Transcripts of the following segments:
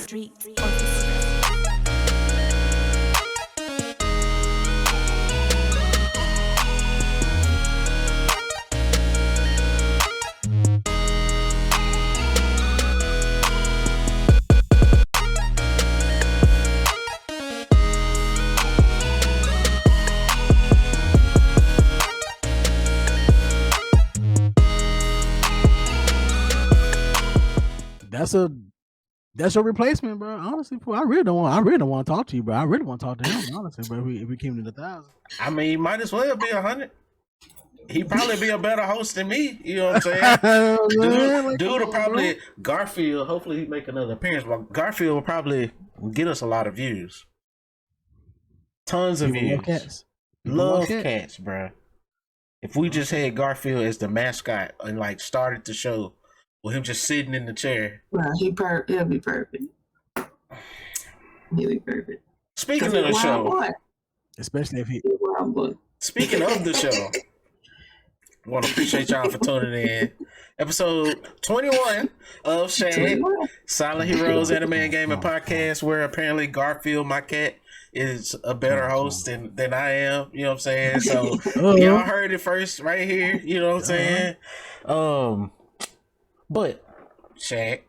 streets or the stress. That's your replacement, bro. Honestly, I really don't want to talk to you, bro. I really want to talk to him, honestly, bro. If we came to the 1,000. I mean, he might as well be 100. He'd probably be a better host than me. You know what I'm saying? Dude will probably Garfield. Hopefully, he make another appearance. But Garfield will probably get us a lot of views, tons of views. Love cats, bro. If we just had Garfield as the mascot and like started the show with him just sitting in the chair, well, he'll be perfect. He'll be perfect. Speaking of the show, especially if he. Speaking of the show, I want to appreciate y'all for tuning in. Episode 21 of SHAG, Silent Heroes Anime and Gaming Podcast, where apparently Garfield, my cat, is a better host than I am. You know what I'm saying? So y'all heard it first right here. You know what I'm saying? But SHAG,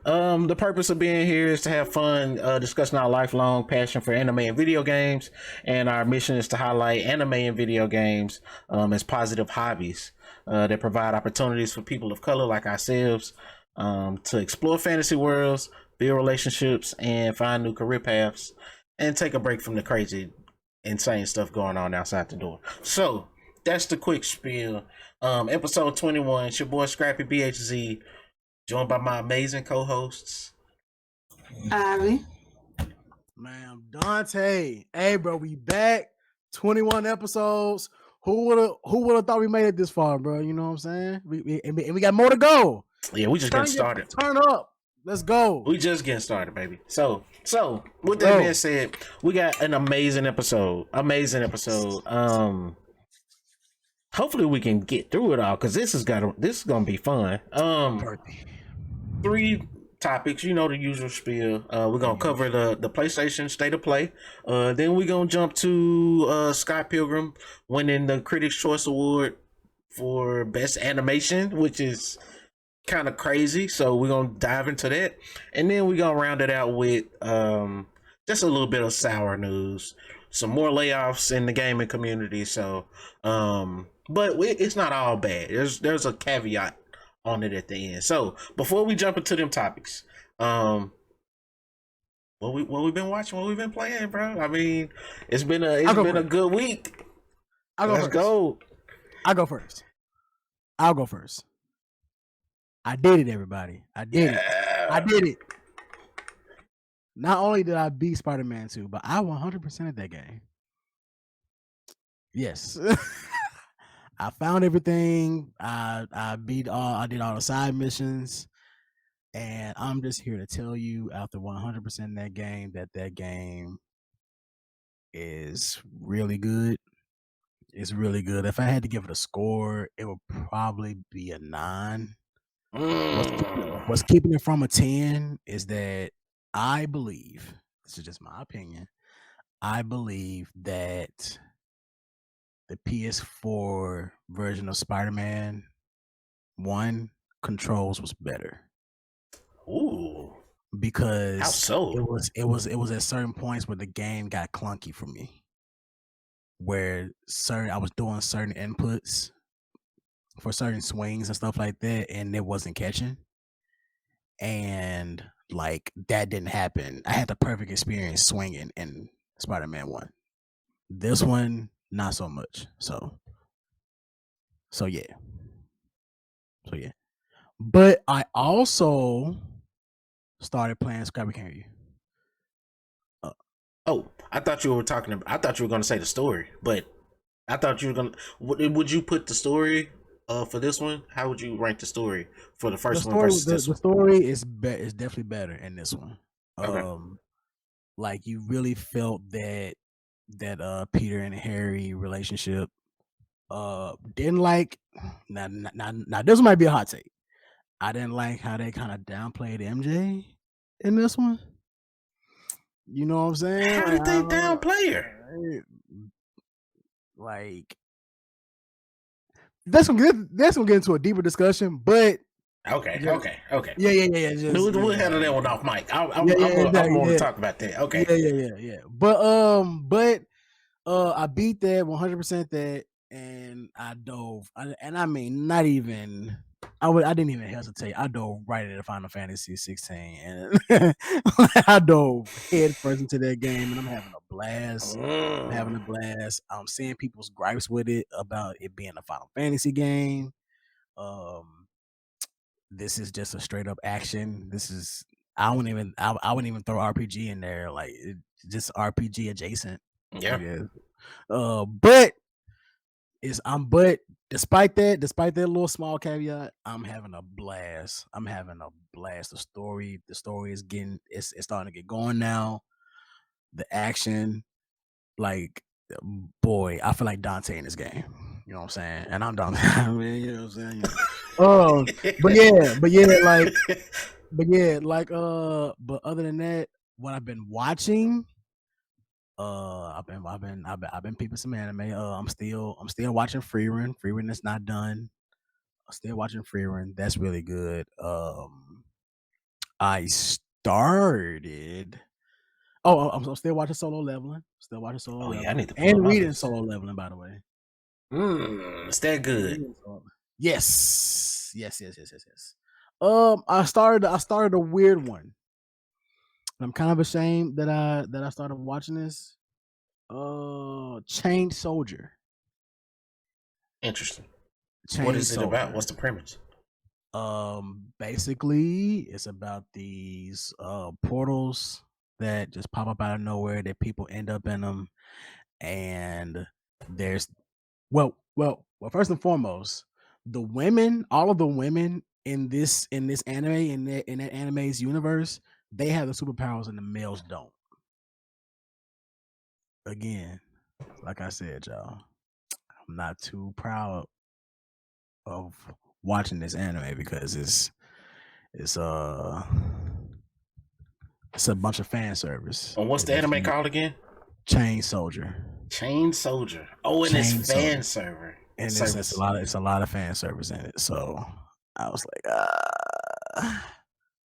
the purpose of being here is to have fun discussing our lifelong passion for anime and video games, and our mission is to highlight anime and video games as positive hobbies that provide opportunities for people of color like ourselves to explore fantasy worlds, build relationships, and find new career paths, and take a break from the crazy, insane stuff going on outside the door. So that's the quick spiel. Episode 21. It's your boy Scrappy BHZ, joined by my amazing co-hosts, Ivy, man, Dante. Hey, bro, we back. 21 episodes. Who would have thought we made it this far, bro? You know what I'm saying? We got more to go. Yeah, we just getting started. Turn up. Let's go. We just getting started, baby. So with that being said, we got an amazing episode. Hopefully we can get through it all, because this is gonna be fun. 3 topics, you know, the usual spiel. We're gonna cover the PlayStation State of Play. Then we're gonna jump to Scott Pilgrim winning the Critics' Choice Award for Best Animation, which is kind of crazy. So we're gonna dive into that, and then we're gonna round it out with just a little bit of sour news, some more layoffs in the gaming community. So but it's not all bad. There's a caveat on it at the end. So before we jump into them topics, what we been watching, what we been playing, bro? I mean, it's been a good week. Let's go. I'll go first. I did it, everybody. I did it. Not only did I beat Spider-Man 2, but I 100%ed that game. Yes. I found everything. I did all the side missions, and I'm just here to tell you, after 100% that game is really good. It's really good. If I had to give it a score, it would probably be a 9. What's keeping it from a 10 is that I believe, this is just my opinion, I believe that the PS4 version of Spider-Man 1 controls was better. Ooh. Because how so? It was at certain points where the game got clunky for me, where I was doing certain inputs for certain swings and stuff like that, and it wasn't catching. And like that didn't happen. I had the perfect experience swinging in Spider-Man 1. This one, not so much. So yeah. But I also started playing Scrappy. Can't hear you. I thought you were going to say the story, but I thought you were going to. Would you put the story for this one? How would you rank the story for the first one versus this one? The story is definitely better in this one. Okay. Like you really felt that Peter and Harry relationship. Didn't like now this might be a hot take. I didn't like how they kind of downplayed MJ in this one. You know what I'm saying? How did they downplay her? Like that's gonna get into a deeper discussion, but Okay. Yeah. We'll handle that one off mic. I'm going to talk about that. Okay. Yeah. But I beat that 100% that, and I dove. I mean, not even. I didn't even hesitate. I dove right into Final Fantasy 16, and I dove head first into that game, and I'm having a blast. I'm seeing people's gripes with it about it being a Final Fantasy game. This is just a straight up action. This is I wouldn't even throw RPG in there, like just RPG adjacent. Yeah. But despite that little small caveat, I'm having a blast. The story is it's starting to get going now. The action, like, boy, I feel like Dante in this game. You know what I'm saying? And I'm Dante. I mean, you know what I'm saying? But other than that, what I've been watching, I've been peeping some anime. I'm still watching Freerun. Freerun is not done. I'm still watching Freerun. That's really good. I started. I'm still watching Solo Leveling. I need to and reading Solo Leveling, by the way. Is that good? Yes. I started a weird one. I'm kind of ashamed that I started watching this. Chained Soldier. Interesting. Chained what is Soldier. it about? What's the premise? Basically, it's about these portals that just pop up out of nowhere that people end up in them, and there's well, first and foremost, all of the women in this anime, in that anime's universe, they have the superpowers and the males don't. Again, like I said, y'all, I'm not too proud of watching this anime because it's a bunch of fan service. And what's the anime called again? Chained Soldier. Chained Soldier. Oh, and it's fan server. And it's a lot of fan service in it. So I was like,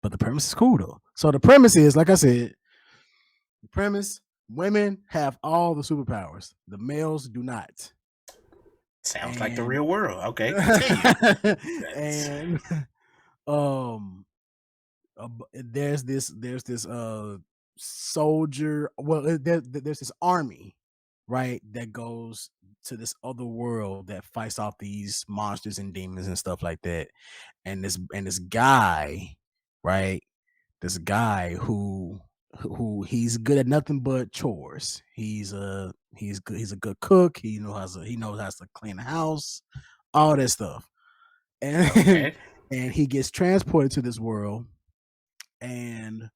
but the premise is cool though. So the premise is, like I said, women have all the superpowers. The males do not. Sounds like the real world. Okay. And there's this soldier. Well, there's this army, right, that goes to this other world that fights off these monsters and demons and stuff like that. And this guy, right, who he's good at nothing but chores. He's a good cook. He knows how to clean the house, all that stuff. And and he gets transported to this world, and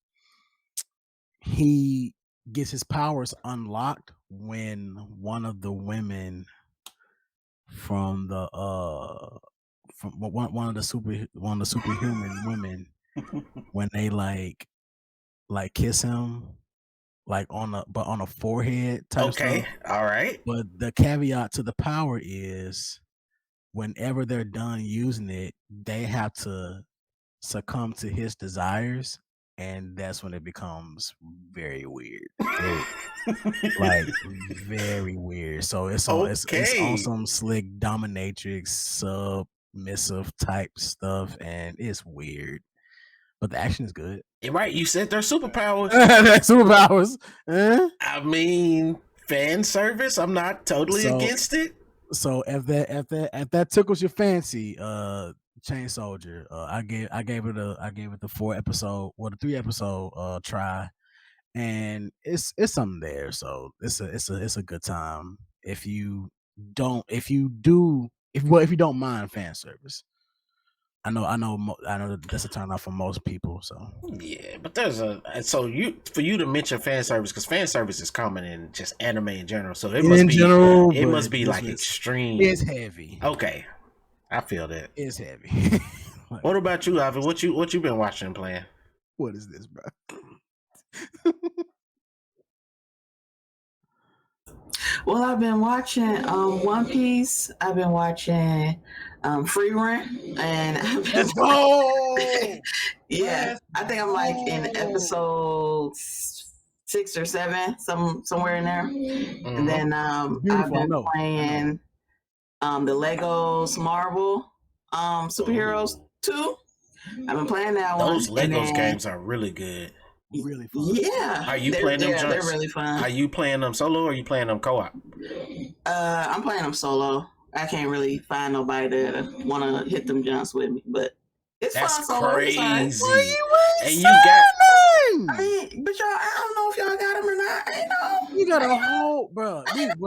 he gets his powers unlocked when one of the women from one of the superhuman women, when they like kiss him, like on a forehead type stuff. All right. But the caveat to the power is, whenever they're done using it, they have to succumb to his desires, and that's when it becomes very weird. Very weird. So it's on some slick dominatrix submissive type stuff, and it's weird. But the action is good. You're right. You said they're superpowers. Superpowers. I mean, fan service. I'm not totally against it. So if that tickles your fancy, Chained Soldier, I gave it the 3 episode try, and it's something there. So it's a good time if you don't mind fan service. I know that's a turn off for most people. So yeah, but there's for you to mention fan service, because fan service is common in just anime in general. So it must be like extreme. It's heavy. Okay, I feel that it's heavy. What about you, Ivan? What you been watching and playing? What is this, bro? Well, I've been watching One Piece. I've been watching Free Rent, and I've been Let's go. yeah, I think I'm like in episode 6 or 7, somewhere in there. And then I've been playing the Legos Marvel Superheroes 2. I've been playing that one. Those Legos games are really good. Really fun. Yeah. Are you playing them? Yeah, they're really fun. Are you playing them solo or are you playing them co-op? I'm playing them solo. I can't really find nobody to want to hit them jumps with me, but it's That's fun solo. crazy. What are you And you got. I mean, but y'all, I don't know if y'all got them or not. I know. You got a whole, bro.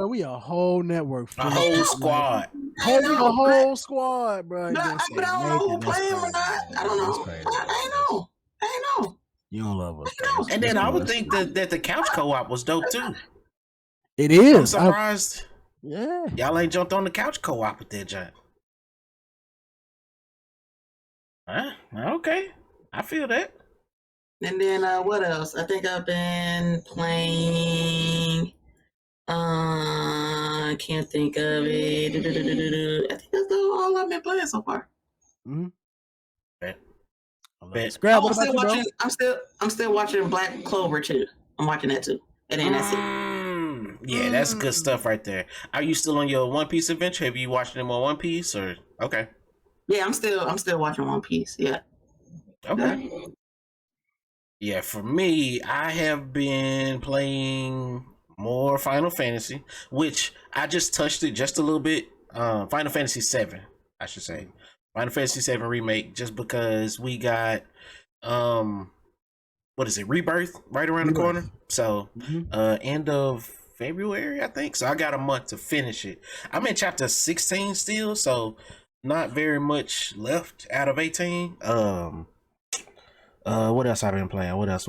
We a whole network. A whole squad. A whole squad, bro. But I don't know who playing them or not. I don't know. I know. You don't love us. And then I would think that the couch co-op was dope too. It is. I'm surprised. Yeah. Y'all ain't jumped on the couch co-op with that giant. Huh? Okay. I feel that. And then what else? I think I've been playing. I can't think of it. I think that's all I've been playing so far. Mm-hmm. I'm still watching Black Clover too. I'm watching that too. And then that's it. Yeah, that's good stuff right there. Are you still on your One Piece adventure? Have you watched them on One Piece or okay? Yeah, I'm still watching One Piece. Yeah. Okay. Yeah, for me, I have been playing more Final Fantasy, which I just touched it just a little bit. Final Fantasy 7, I should say. Final Fantasy 7 Remake, just because we got what is it, Rebirth right around the corner. So end of February, I think. So I got a month to finish it. I'm in chapter 16 still, so not very much left out of 18. What else I've been playing? What else?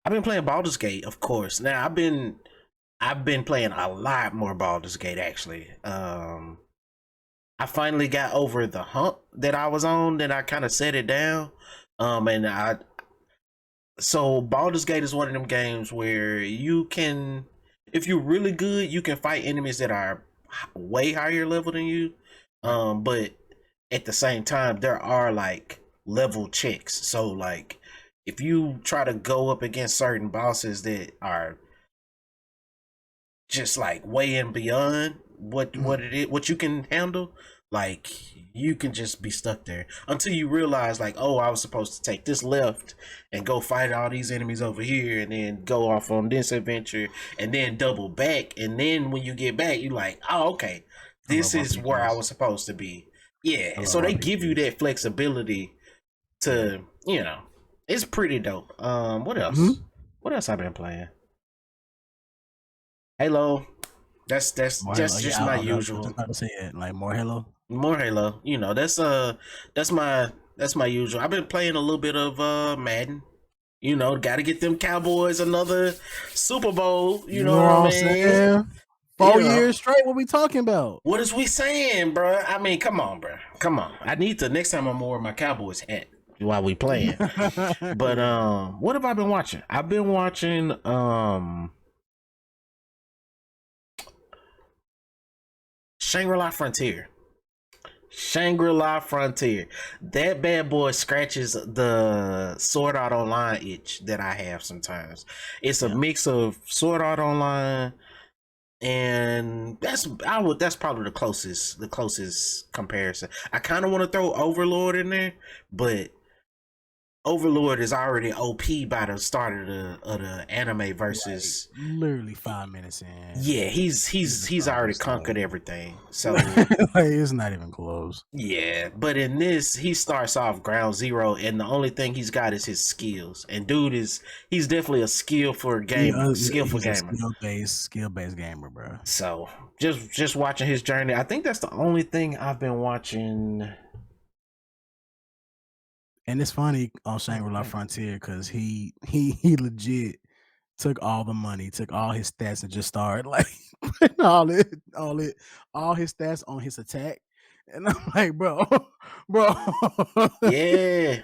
I've been playing Baldur's Gate, of course. Now I've been playing a lot more Baldur's Gate actually. I finally got over the hump that I was on, then I kind of set it down. So Baldur's Gate is one of them games where you can, if you're really good, you can fight enemies that are way higher level than you. But at the same time, there are like level checks. So like if you try to go up against certain bosses that are just like way and beyond what you can handle, like you can just be stuck there until you realize like, oh, I was supposed to take this left and go fight all these enemies over here and then go off on this adventure and then double back, and then when you get back you're like, oh, okay, this is where I was supposed to be. Yeah, so they give you that flexibility to, you know, it's pretty dope. What else? What else I've been playing? Halo. That's just my usual. I was about to say it, like more Halo. More Halo. You know, that's my usual. I've been playing a little bit of Madden. You know, got to get them Cowboys another Super Bowl. You know what I'm saying? 4 years straight. What we talking about? What is we saying, bro? I mean, come on, bro. Come on. I need to next time I'm wear my Cowboys hat while we playing. But what have I been watching? I've been watching Shangri-La Frontier. That bad boy scratches the Sword Art Online itch that I have sometimes. It's a mix of Sword Art Online, and that's probably the closest comparison. I kind of want to throw Overlord in there, but Overlord is already OP by the start of the anime versus literally 5 minutes in. Yeah, he's already conquered everything. So like, it's not even close. Yeah, but in this, he starts off ground zero, and the only thing he's got is his skills. And dude he's definitely a skillful gamer. Skill based gamer, bro. So just watching his journey. I think that's the only thing I've been watching. And it's funny on Shangri-La Frontier because he legit took all the money, took all his stats, and just started like putting all his stats on his attack. And I'm like, bro. Yeah.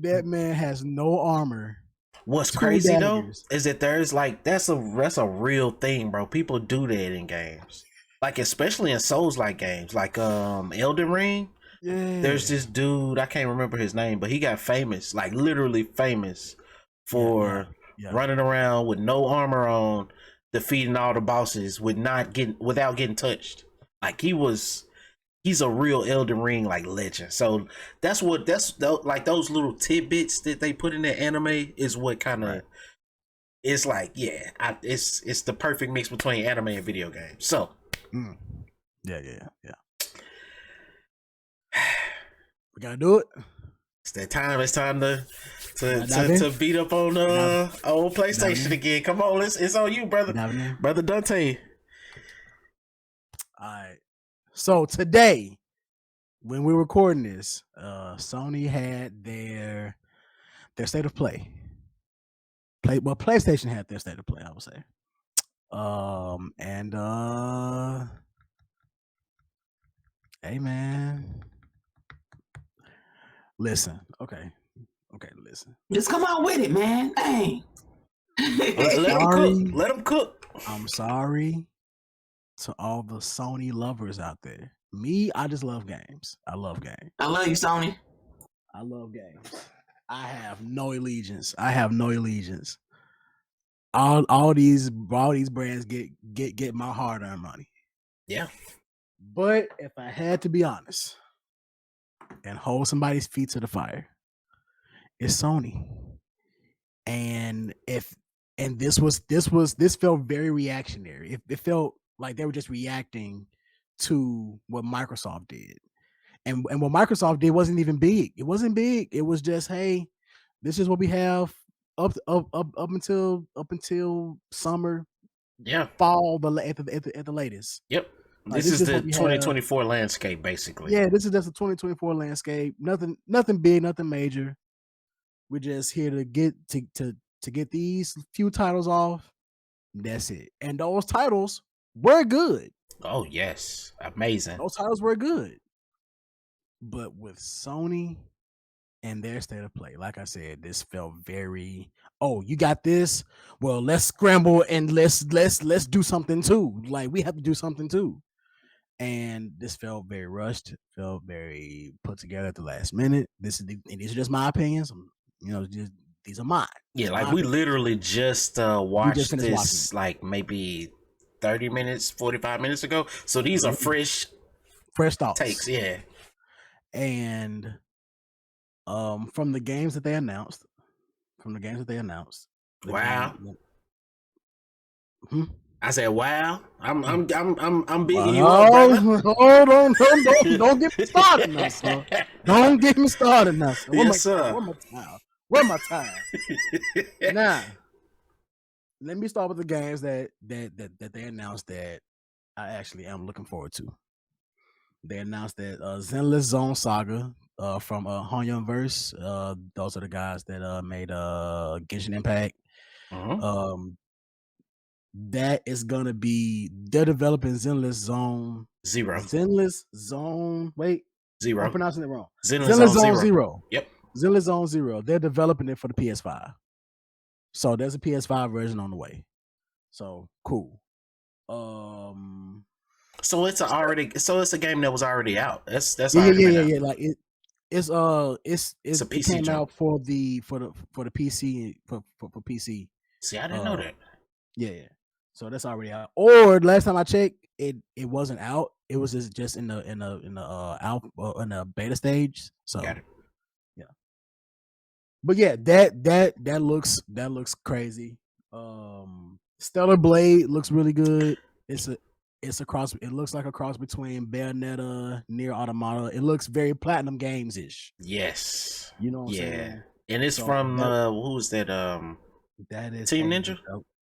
That man has no armor. What's 2 crazy daggers. though is that there's like that's a real thing, bro. People do that in games, like especially in Souls-like games, like Elden Ring. Yeah. There's this dude, I can't remember his name, but he got famous, like literally famous, for running around with no armor on, defeating all the bosses without getting touched. Like he's a real Elden Ring like legend. So that's like those little tidbits that they put in the anime is what kind of it's like, it's the perfect mix between anime and video games. So yeah. We gotta do it. It's that time. It's time to beat up on old PlayStation again. Come on, it's on you, brother Dante. All right. So today, when we're recording this, Sony had their state of play. PlayStation had their state of play, I would say. Hey man, listen. Okay, listen. Just come on with it, man. Dang. Let them cook. I'm sorry to all the Sony lovers out there. Me, I just love games. I love games. I love you, Sony. I love games. I have no allegiance. All these brands get my hard-earned money. Yeah. But if I had to be honest and hold somebody's feet to the fire, it's Sony. And this felt very reactionary. It felt like they were just reacting to what Microsoft did. And what Microsoft did wasn't even big. It wasn't big. It was just, hey, this is what we have up until summer. Yeah. Fall at the latest. Yep. Like, this is the 2024 landscape, basically. Yeah, this is just the 2024 landscape. Nothing big, nothing major. We're just here to get these few titles off. That's it. And those titles were good. Oh yes, amazing. Those titles were good. But with Sony and their state of play, like I said, this felt very, oh, you got this? Well, let's scramble and let's do something too. Like, we have to do something too. And this felt very rushed, felt very put together at the last minute. These are just my opinions. These are mine. Yeah, like we literally just watched this like maybe 30 minutes, 45 minutes ago. So these are fresh thoughts. Takes, yeah. And from the games that they announced. Wow. I said, wow. I'm bigging you up, brother. Hold on. Don't get me started now, sir. Don't get me started now, sir. Yes, sir. Where my time? Now, let me start with the games that they announced that I actually am looking forward to. They announced that Zenless Zone Saga from Honyoverse. Those are the guys that made Genshin Impact. That is gonna be, they're developing Zenless Zone Zero. Zenless Zone. Wait, Zero. I'm pronouncing it wrong. Zenless Zone Zero. Yep. Zenless Zone Zero. They're developing it for the PS5. So there's a PS5 version on the way. So cool. So it's a game that was already out. That's yeah. Like it came jump out for the PC for PC. See, I didn't know that. Yeah. So that's already out. Or last time I checked, it wasn't out. It was just in the beta stage. So got it. Yeah. But yeah, that looks crazy. Stellar Blade looks really good. It's a cross. It looks like a cross between Bayonetta, Nier Automata. It looks very Platinum Games ish. Yes. You know what I'm saying? And it's from who's that? That is Team Ninja.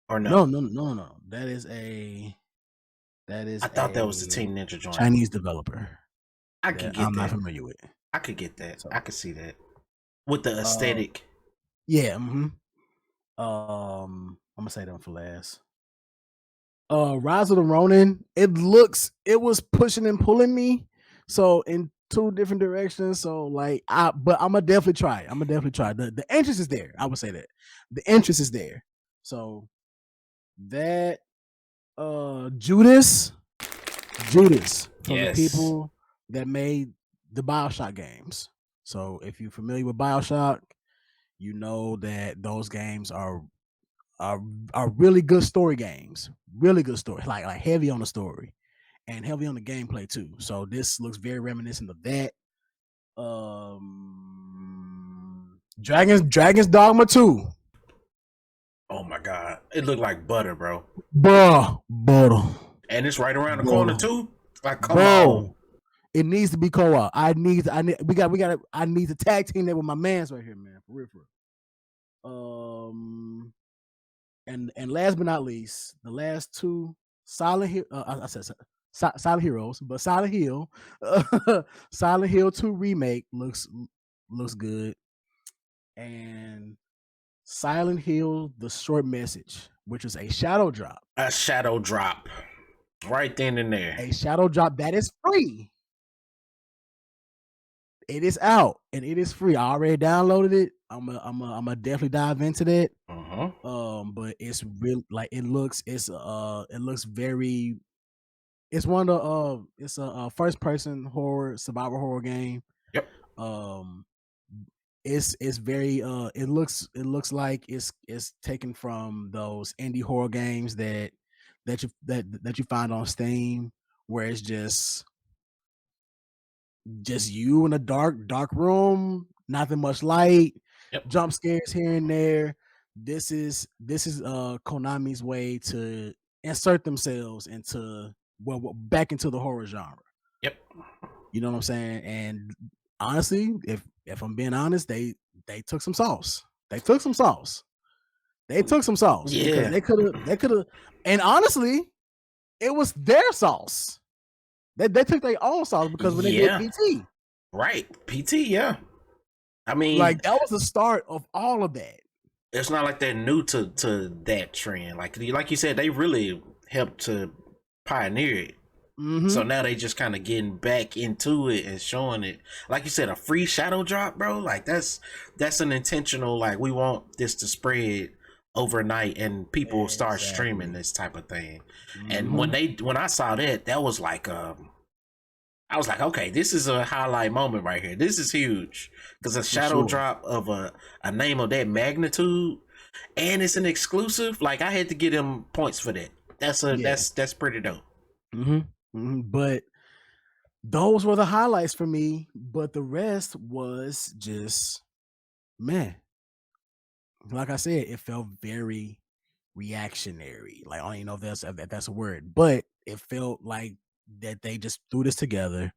Or no? No. That is. I thought that was the Team Ninja joint. Chinese developer. I could get that. I'm not familiar with. I could get that. So, I could see that with the aesthetic. Yeah. I'm gonna say that for last. Rise of the Ronin. It was pushing and pulling me. So two different directions. So like, but I'm gonna definitely try. The interest is there. I would say that the interest is there. So that Judas from the people that made the BioShock games. So if you're familiar with BioShock, you know that those games are really good story games. Really good story, like heavy on the story and heavy on the gameplay too. So this looks very reminiscent of that. Dragon's Dogma 2. Oh my god, it looked like butter, bro. Butter. And it's right around the corner too. Like, come on. It needs to be co-op. I need to tag team that with my mans right here, man. For real. And last but not least, the last two Silent Hill. I said Silent Heroes, but Silent Hill, Silent Hill 2 remake looks good, and Silent Hill: The Short Message, which is a shadow drop. A shadow drop, right then and there. A shadow drop that is free. It is out and it is free. I already downloaded it. I'm a definitely dive into that. But it's real. Like it looks very. It's one of it's a first person horror survival horror game. Yep. It's very it looks like it's taken from those indie horror games that you find on Steam, where it's just you in a dark room, nothing much light, jump scares here and there. This is Konami's way to insert themselves into back into the horror genre. Yep. You know what I'm saying? And honestly, if I'm being honest, they took some sauce. They took some sauce. Yeah. Because they could have, and honestly, it was their sauce. They took their own sauce because when they did PT. Right. PT, yeah. I mean, like that was the start of all of that. It's not like they're new to that trend. Like you said, they really helped to pioneer it. Mm-hmm. So now they just kind of getting back into it and showing it. Like you said, a free shadow drop, bro. Like that's an intentional, like we want this to spread overnight and people start streaming this type of thing. Mm-hmm. And when I saw that was like I was like, okay, this is a highlight moment right here. This is huge because a shadow drop of a name of that magnitude, and it's an exclusive. Like I had to give them points for that. That's pretty dope. Mm-hmm. Mm-hmm. But those were the highlights for me. But the rest was just man. Like I said, it felt very reactionary. Like I don't even know if that's a word, but it felt like that they just threw this together.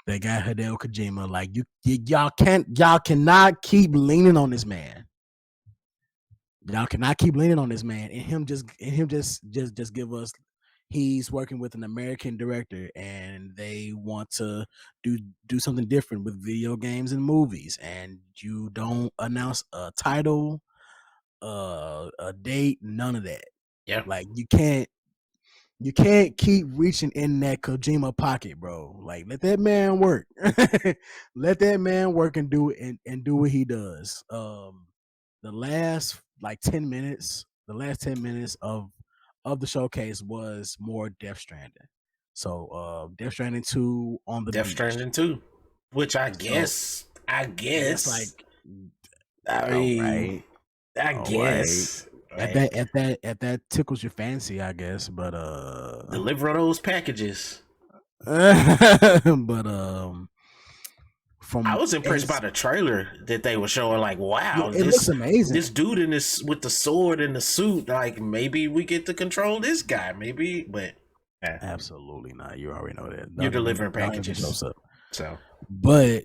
They got Hideo Kojima. Like y'all cannot keep leaning on this man. Y'all cannot keep leaning on this man, and him just give us. He's working with an American director, and they want to do something different with video games and movies. And you don't announce a title, a date, none of that. Yeah, like you can't keep reaching in that Kojima pocket, bro. Like let that man work. Let that man work and do it and do what he does. The last 10 minutes of the showcase was more Death Stranding. So Death Stranding 2 on the Death Stranding 2, which I guess I guess If that tickles your fancy, I guess, but deliver those packages. But I was impressed by the trailer that they were showing. Like, wow, it looks amazing. This dude in this with the sword and the suit, like maybe we get to control this guy, maybe, but absolutely not. You already know that. You're delivering packages. So, but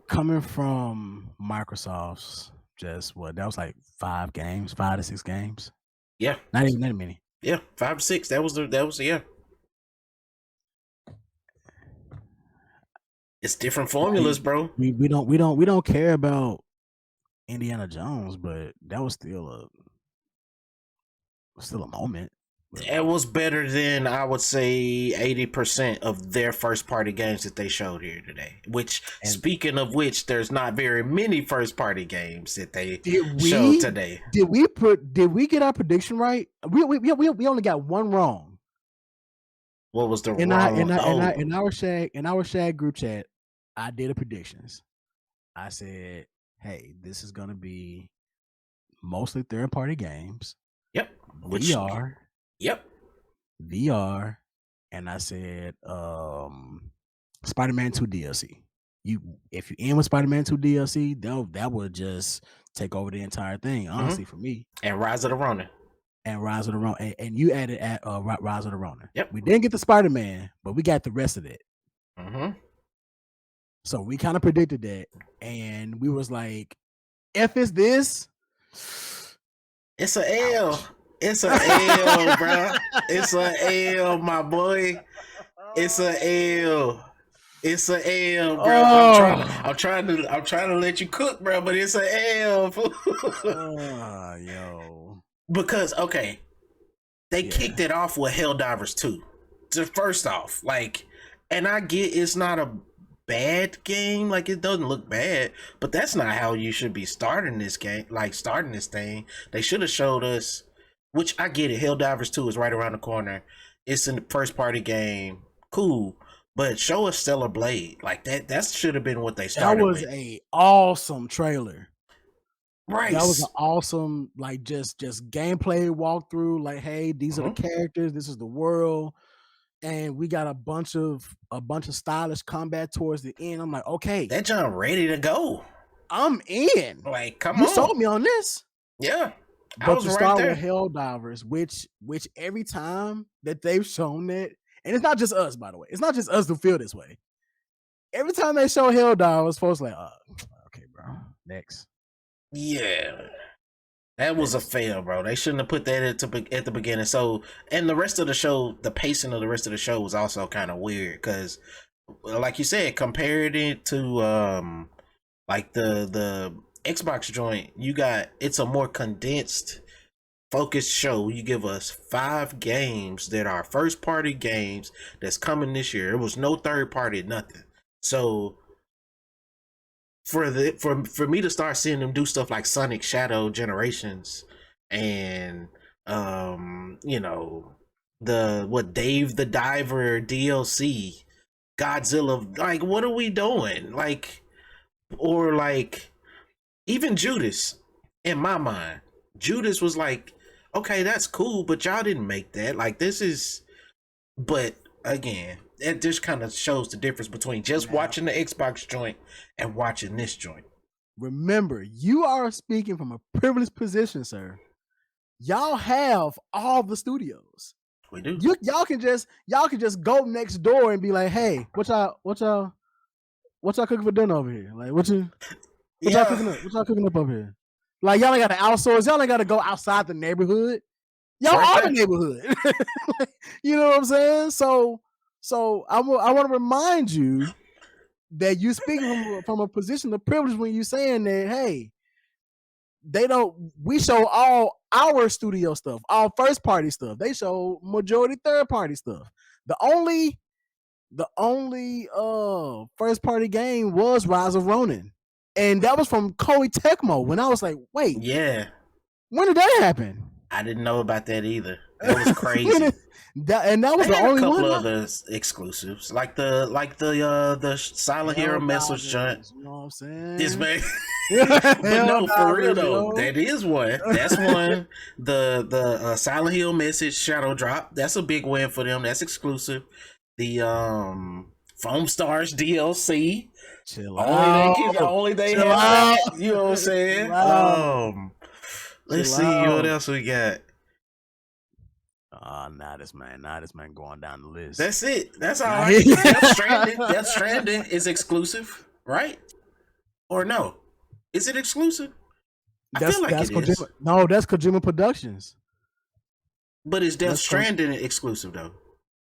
coming from Microsoft's that was like 5 to 6 games. Yeah, not even that many. Yeah, 5 to 6. That was yeah. It's different formulas, bro. We don't care about Indiana Jones, but that was still a moment. It was better than, I would say, 80% of their first party games that they showed here today. Which, speaking of which, there's not very many first party games that they showed today. Did we get our prediction right? We only got one wrong. What was the in wrong? our SHAG group chat, I did a predictions. I said, hey, this is gonna be mostly third party games. Yep. VR. Yep. VR, and I said Spider-Man 2 DLC. If you end with Spider-Man 2 DLC, that would just take over the entire thing, honestly, for me. And Rise of the Ronin. And you added Rise of the Ronin. Yep. We didn't get the Spider-Man, but we got the rest of it. So we kind of predicted that, and we was like, if it's this, it's a L. It's a L, bro. It's a L, my boy. It's a L. It's a L, bro. I'm trying to let you cook, bro, but it's a L. Yo. Because they kicked it off with Helldivers 2. So first off, and I get it's not a bad game, it doesn't look bad, but that's not how you should be starting this game. Starting this thing, they should have showed us. Which I get it. Helldivers 2 is right around the corner. It's in the first party game. Cool. But show us Stellar Blade. That should have been what they started with. That was a awesome trailer. Right. That was an awesome, just gameplay walkthrough. Hey, these are the characters. This is the world. And we got a bunch of stylish combat towards the end. I'm like, okay. That John ready to go. I'm in. Come on. You sold me on this. Yeah. But to start with Helldivers, which every time that they've shown that, and it's not just us, by the way. It's not just us who feel this way. Every time they show Helldivers, folks okay, bro. Next. Yeah. That was a fail, bro. They shouldn't have put that at the beginning. So, and the rest of the show, the pacing of the rest of the show was also kind of weird because, like you said, compared it to the Xbox joint, it's a more condensed, focused show. You give us 5 games that are first party games that's coming this year. There was no third party, nothing. So for me to start seeing them do stuff like Sonic Shadow Generations and Dave the Diver DLC, Godzilla, what are we doing? Even Judas, in my mind, Judas was okay, that's cool, but y'all didn't make that. But again, it just kind of shows the difference between just watching the Xbox joint and watching this joint. Remember, you are speaking from a privileged position, sir. Y'all have all the studios. We do. Y'all can just go next door and be like, hey, what y'all cooking for dinner over here? What y'all cooking up? What y'all cooking up over here? Y'all ain't got to outsource. Y'all ain't got to go outside the neighborhood. Y'all are the neighborhood. You know what I'm saying? So I want to remind you that you speaking from a position of privilege when you saying that, hey, we show all our studio stuff, all first party stuff. They show majority third party stuff. The only first party game was Rise of Ronin. And that was from Koei Tecmo. When I was like, wait, yeah, when did that happen? I didn't know about that either. That was crazy. that was the only one. A couple of the exclusives, like the Silent Hero message joint. You know what I'm saying? This man. But no, for real though, that is one. That's one. The Silent Hill message Shadow Drop. That's a big win for them. That's exclusive. The Foam Stars DLC. Chill out. Only they have that. You know what I'm saying? Let's see what else we got. Now this man going down the list. That's it. That's all right. Death Stranding is exclusive, right? Or no? Is it exclusive? I feel like it is. No, that's Kojima Productions. But is Death Stranding exclusive though?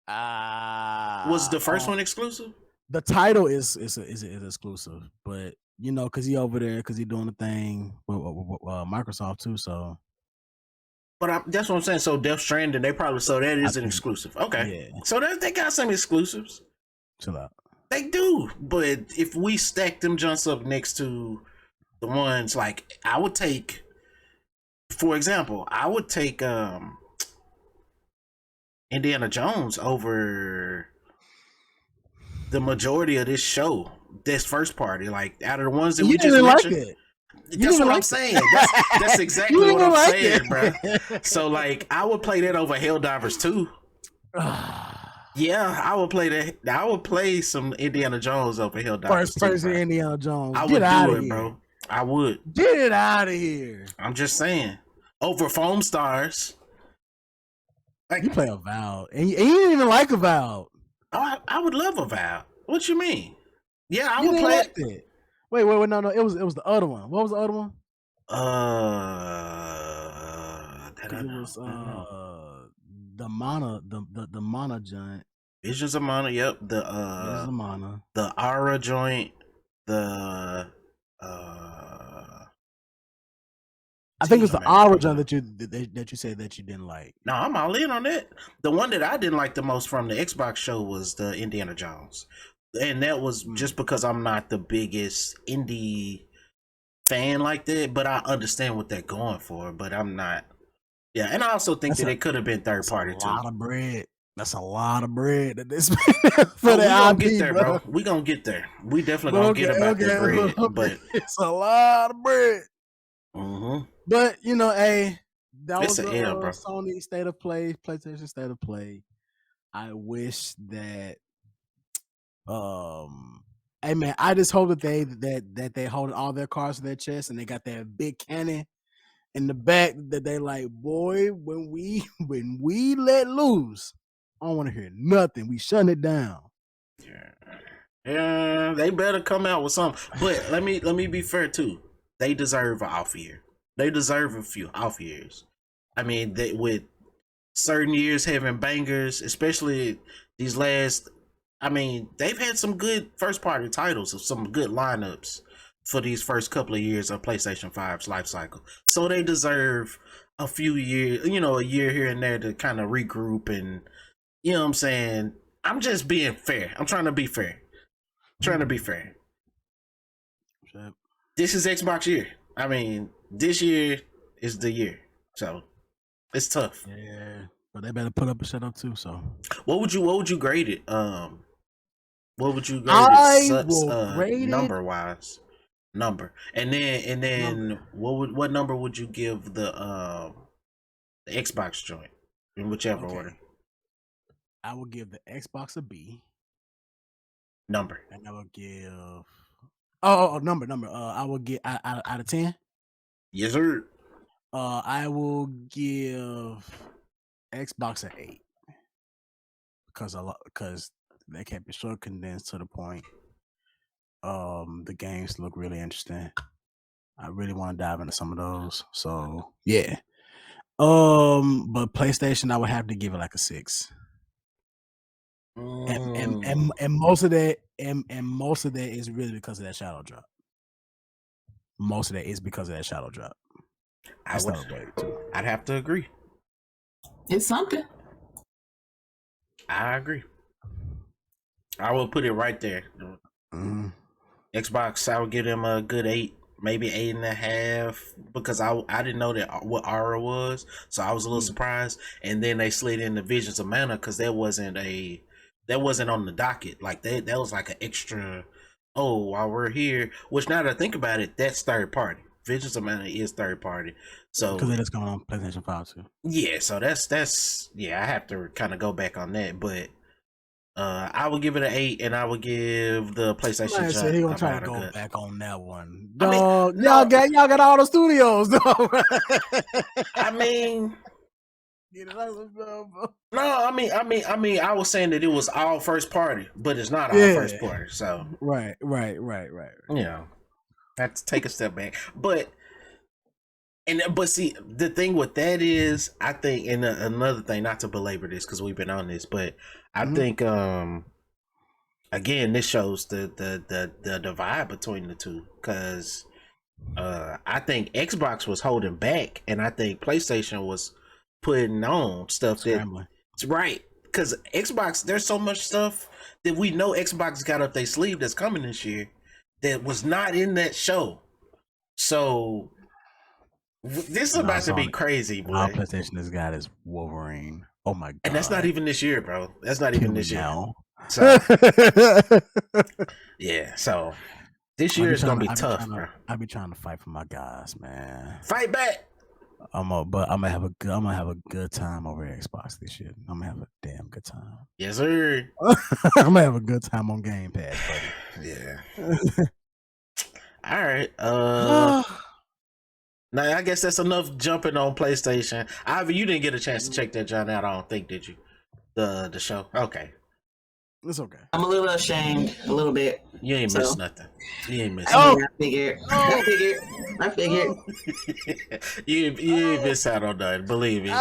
Was the first one exclusive? The title is exclusive, but because he over there, because he doing the thing with Microsoft too. So But that's what I'm saying. So Death Stranding, they probably that is an exclusive. Okay, yeah. So they got some exclusives. Chill out. They do, but if we stack them junks up next to the ones like I would take, for example, I would take Indiana Jones over the majority of this show. This first party, like out of the ones that we just mentioned. Like it. That's what I'm saying. That's exactly what I'm saying, bro. So like, I would play that over Helldivers 2. Yeah, I would play that. I would play some Indiana Jones over Helldivers. First person Indiana Jones. I would do it, bro. I would. Get it out of here. I'm just saying. Over Foam Stars. Like, you play Avowed, and you didn't even like Avowed. Oh, I would love Avowed. What you mean? Yeah, I would play it. Wait, no, it was the other one. What was the other one? It was the Mana joint. Visions of Mana, yep. Visions of Mana. The Aura joint. I think it's the Aura joint that you said that you didn't like. No, I'm all in on that. The one that I didn't like the most from the Xbox show was the Indiana Jones. And that was just because I'm not the biggest indie fan like that, but I understand what they're going for, but I'm not. Yeah, and I also think that it could have been third party too. A lot of bread. That's a lot of bread that this for we gonna get there, bro. We gonna get there. We definitely gonna get about the bread, but it's a lot of bread. Mm-hmm. But you know, that it's was the L, bro. Sony State of Play, PlayStation State of Play. I wish that. Hey man, I just hope that they hold all their cards to their chest and they got that big cannon in the back that they like, boy, when we let loose, I don't want to hear nothing. We shutting it down. Yeah, they better come out with something. But let me be fair too. They deserve an off year. They deserve a few off years. I mean, with certain years having bangers, especially these last. I mean, they've had some good first party titles of some good lineups for these first couple of years of PlayStation 5's life cycle. So they deserve a few years, a year here and there to kind of regroup and, you know what I'm saying? I'm just being fair. I'm trying to be fair. This is Xbox year. I mean, this year is the year. So it's tough. Yeah. But they better put up a shut up too, so. What would you grade it? What would you grade it number wise? Number. And then what number would you give the Xbox joint in whichever order? I will give the Xbox a B. Number. And I will give number. I will get out of 10. Yes, sir. I will give Xbox an 8 because they kept it short, condensed to the point. The games look really interesting. I really want to dive into some of those. So yeah. But PlayStation, I would have to give it like a 6. And most of that is really because of that shadow drop. Most of that is because of that shadow drop. I'd have to agree. It's something. I agree. I will put it right there. Mm-hmm. Xbox, I would give them a good 8, maybe 8.5, because I didn't know what Aura was, so I was a little surprised. And then they slid in the Visions of Mana because that wasn't on the docket. Like that was like an extra. Oh, while we're here, which now that I think about it, that's third party. Visions of Mana is third party. So because it is going on PlayStation 5 too. Yeah, so that's I have to kind of go back on that, but I would give it an 8, and I would give the PlayStation. So he gonna try to go back on that one. Dog, y'all got all the studios, though. I mean, no, I mean, I was saying that it was all first party, but it's not all first party. So right. Yeah, have to take a step back, but see, the thing with that is, I think, and another thing, not to belabor this because we've been on this, but I think, again, this shows the divide between the two, because I think Xbox was holding back, and I think PlayStation was putting on stuff Scrambling. that's right. Because Xbox, there's so much stuff that we know Xbox got up their sleeve that's coming this year that was not in that show. So this is about to be crazy, boy. Our PlayStation has got is Wolverine. Oh my god! And that's not even this year, bro. That's not even this year. So yeah, so this year is gonna be tough, bro. I be trying to fight for my guys, man. Fight back. I'm gonna have a good time over Xbox this year. I'm gonna have a damn good time. Yes, sir. I'm gonna have a good time on Game Pass, buddy. Yeah. All right. Now I guess that's enough jumping on PlayStation. Ivy, you didn't get a chance to check that John out, I don't think, did you? The show. Okay. It's okay. I'm a little ashamed, a little bit. You ain't missed nothing. You ain't missed nothing. I figured. You ain't missed out on nothing, believe me.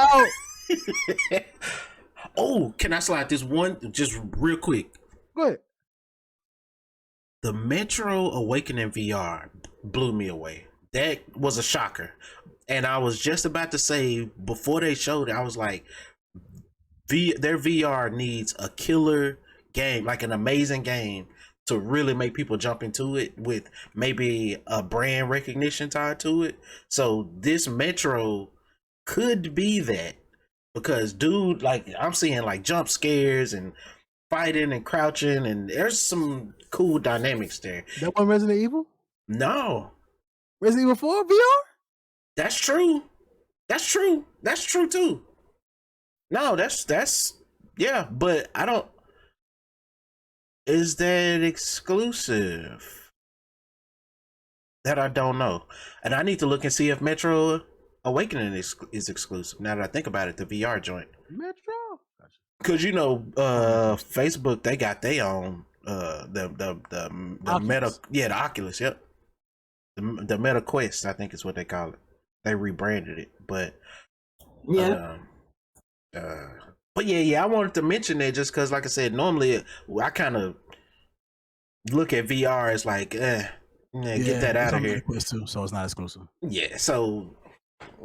Oh, can I slide this one just real quick? Go ahead. The Metro Awakening VR blew me away. That was a shocker. And I was just about to say, before they showed it, I was like, their VR needs a killer game, like an amazing game, to really make people jump into it with maybe a brand recognition tied to it. So this Metro could be that, because dude, like, I'm seeing like jump scares and fighting and crouching, and there's some cool dynamics there. That one Resident Evil? No. Resident Evil 4 VR? That's true. That's true. That's true too. No, that's yeah, but I don't. Is that exclusive? That I don't know, and I need to look and see if Metro Awakening is exclusive. Now that I think about it, the VR joint. Metro, because you know, Facebook, they got their own the Meta, yeah, the Oculus, yep, the Meta Quest, I think is what they call it. They rebranded it, but yeah. But yeah, I wanted to mention that just because, like I said, normally I kind of look at VR as like, get that out of here. Too, so it's not exclusive. Yeah, so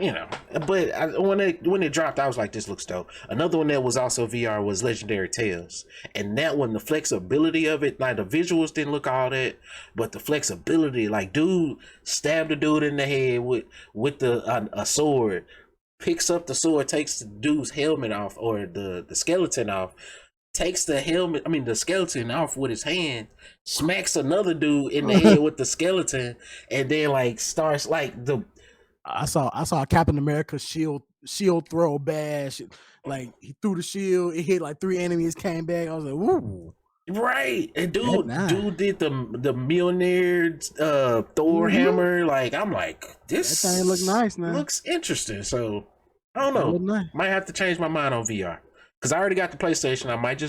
you know, but when it dropped, I was like, this looks dope. Another one that was also VR was Legendary Tales, and that one, the flexibility of it, like the visuals didn't look all that, but the flexibility, like dude stabbed a dude in the head with a sword. Picks up the sword, takes the dude's helmet off, or the skeleton off, takes the skeleton off with his hand, smacks another dude in the head with the skeleton, and then like starts like the. I saw Captain America shield throw bash, like he threw the shield, it hit like 3 enemies, came back. I was like, ooh. Right, and dude did the Mjolnir Thor hammer. Like, I'm like, this that thing look nice now. Looks interesting. So I don't know. Nice. Might have to change my mind on VR because I already got the PlayStation. I might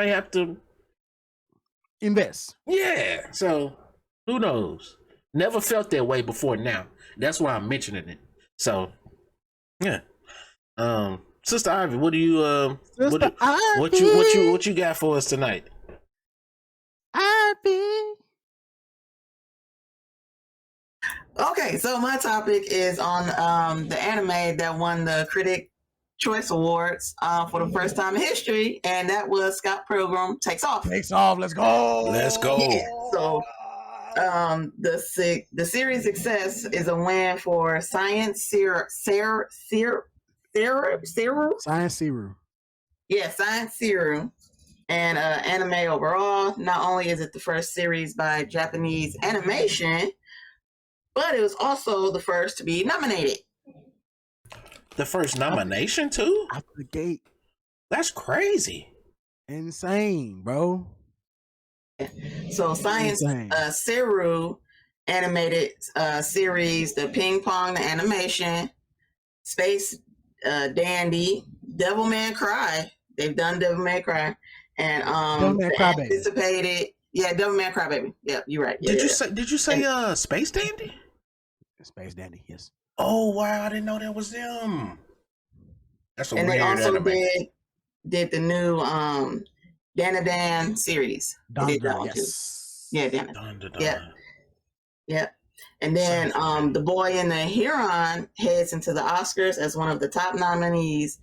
have to invest. Yeah. So who knows? Never felt that way before. Now that's why I'm mentioning it. So yeah. Sister Ivy, what do you what you got for us tonight? Okay, so my topic is on the anime that won the Critic Choice Awards for the first time in history, and that was Scott Pilgrim Takes Off. Takes Off. Let's go. Let's go. Yeah, so the series success is a win for Science Zero. Science Zero. Yeah, Science Zero. And anime overall. Not only is it the first series by Japanese animation, but it was also the first to be nominated. The first nomination too? Out the gate. That's crazy. Insane, bro. So Science Seru animated series, the Ping Pong, the animation, Space Dandy, Devilman Cry. They've done Devilman Cry. And Devilman Crybaby. Anticipated, Devilman Crybaby. Yeah, you're right. Yeah, Did you say Space Dandy? Space Dandy, yes. Oh wow, I didn't know that was them. That's a weird they also anime. did the new Dan series. Don, did that one yes. too. Yeah, Dan. Dun. Yeah. And then The Boy and the Heron heads into the Oscars as one of the top nominees,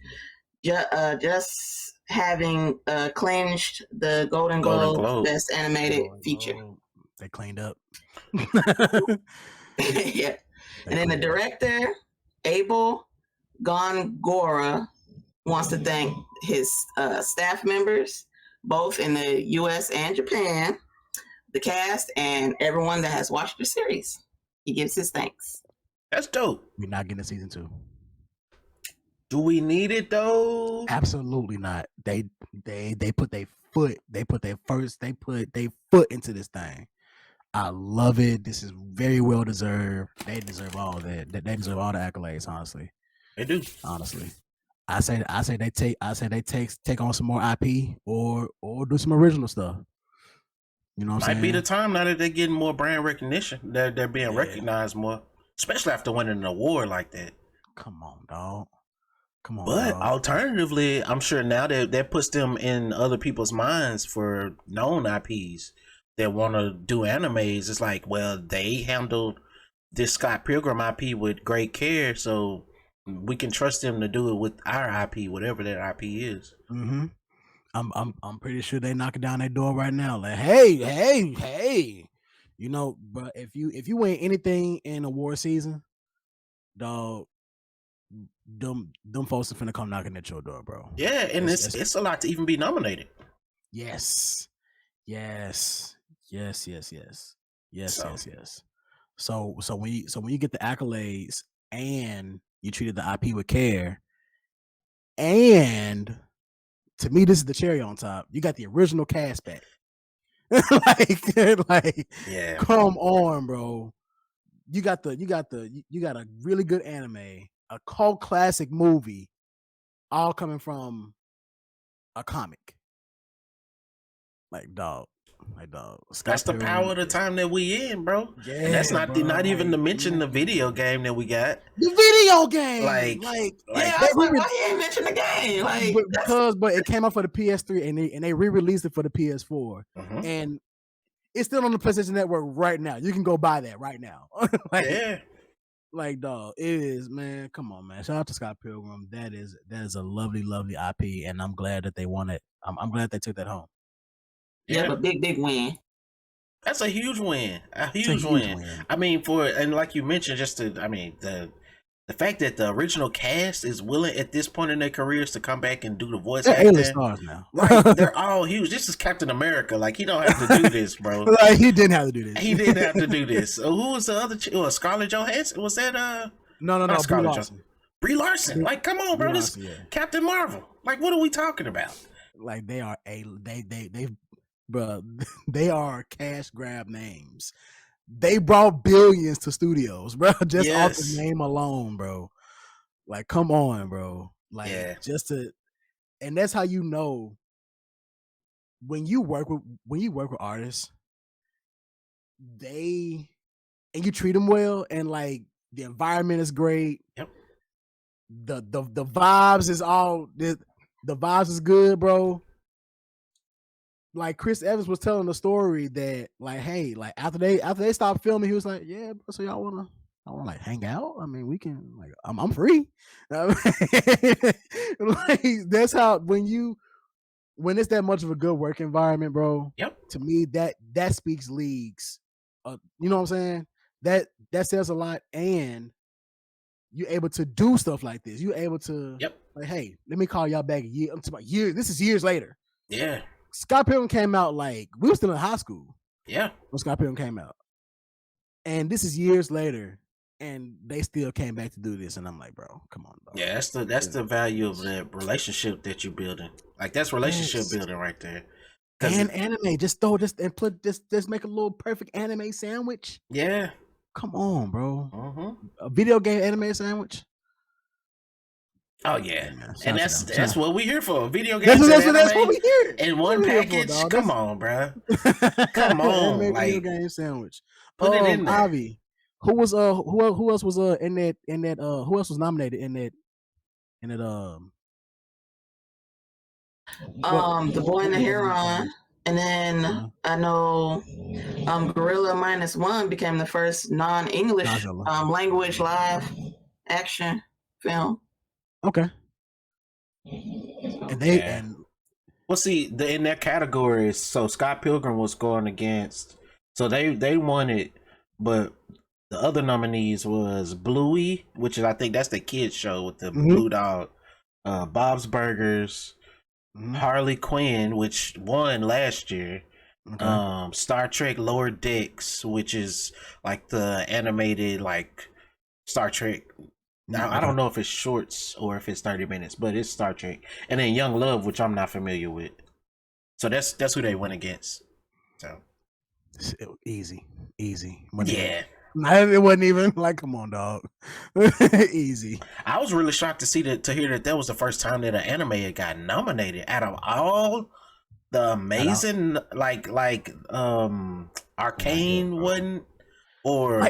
just having clinched the Golden Globe Best Animated Feature. They cleaned up. Yeah. And then the director, Abel Gongora, wants to thank his staff members, both in the U.S. and Japan, the cast, and everyone that has watched the series. He gives his thanks. That's dope. We're not getting a season 2. Do we need it though? Absolutely not. They put their foot into this thing. I love it. This is very well deserved. They deserve all that. They deserve all the accolades. Honestly, they do. Honestly, I say they take on some more IP or do some original stuff. You know what I'm saying? Might be the time now that they're getting more brand recognition. They're being recognized more, especially after winning an award like that. Come on, dog. Come on. But dog. Alternatively, I'm sure now that puts them in other people's minds for known IPs that want to do animes. It's like, well, they handled this Scott Pilgrim IP with great care, so we can trust them to do it with our IP, whatever that IP is. Mm-hmm. I'm pretty sure they knocking down their door right now. Like, hey, you know. But if you win anything in award season, dog, them folks are finna come knocking at your door, bro. Yeah, and it's a lot to even be nominated. Yes. So when you get the accolades and you treated the IP with care, and to me this is the cherry on top. You got the original cast back. like yeah. Come on, bro. You got a really good anime, a cult classic movie, all coming from a comic. Like dog. That's the power of the time that we in, bro. Yeah, and that's not even to mention the video game that we got. The video game, like yeah. Why you ain't mention the game? Like but it came out for the PS3 and they re-released it for the PS4, and it's still on the PlayStation Network right now. You can go buy that right now. Like dog, it is, man. Come on, man. Shout out to Scott Pilgrim. That is a lovely IP, and I'm glad that they won it. I'm glad they took that home. Yeah, but big win. That's a huge win. A huge win. I mean, and like you mentioned, the fact that the original cast is willing at this point in their careers to come back and do the voice acting. A-list stars now. Right, they're all huge. This is Captain America. Like, he don't have to do this, bro. Like, he didn't have to do this. He didn't have to do this. So who was the other? Scarlett Johansson? Was that No. Scarlett Johansson. Brie Larson. Like, come on, bro. This Captain Marvel. Like, what are we talking about? Like, they are bro, they are cash grab names. They brought billions to studios, bro. Just off the name alone, bro. Like, come on, bro. Like, and that's how you know when you work with artists, and you treat them well, and like the environment is great. Yep. The vibes is the vibes is good, bro. Like Chris Evans was telling the story that, like, hey, like after they stopped filming, he was like, yeah, so y'all wanna like hang out? I mean, we can, like, I'm free. Like, that's how when it's that much of a good work environment, bro. Yep. To me, that speaks leagues. You know what I'm saying? That says a lot, and you're able to do stuff like this. You're able to, like, hey, let me call y'all back a year. I'm talking about years. This is years later. Yeah. Scott Pilgrim came out like we were still in high school. Yeah. When Scott Pilgrim came out. And this is years later, and they still came back to do this. And I'm like, bro, come on, bro. Yeah, that's the value of the relationship that you're building. Like, that's relationship building right there. And anime, just make a little perfect anime sandwich. Yeah. Come on, bro. A video game anime sandwich. Oh yeah, and that's what we here for. Video games. That's what we here. In one package. Come on, bro. Come on, like video game sandwich. Put it in there. Avi, who else was in that who else was nominated in that The Boy and the Heron And then I know Gorilla -1 became the first non-English language live action film. Okay. And they well, see, in their categories, so Scott Pilgrim was going against, so they won it, but the other nominees was Bluey, which is, I think that's the kids show with the blue dog, Bob's Burgers, Harley Quinn, which won last year, Star Trek Lower Decks, which is like the animated like Star Trek. Now I don't know if it's shorts or if it's 30 minutes, but it's Star Trek. And then Young Love, which I'm not familiar with. So that's who they went against. So easy. Yeah. It wasn't even like, come on, dog. Easy. I was really shocked to hear that was the first time that an anime had got nominated out of all the amazing like Arcane wasn't, or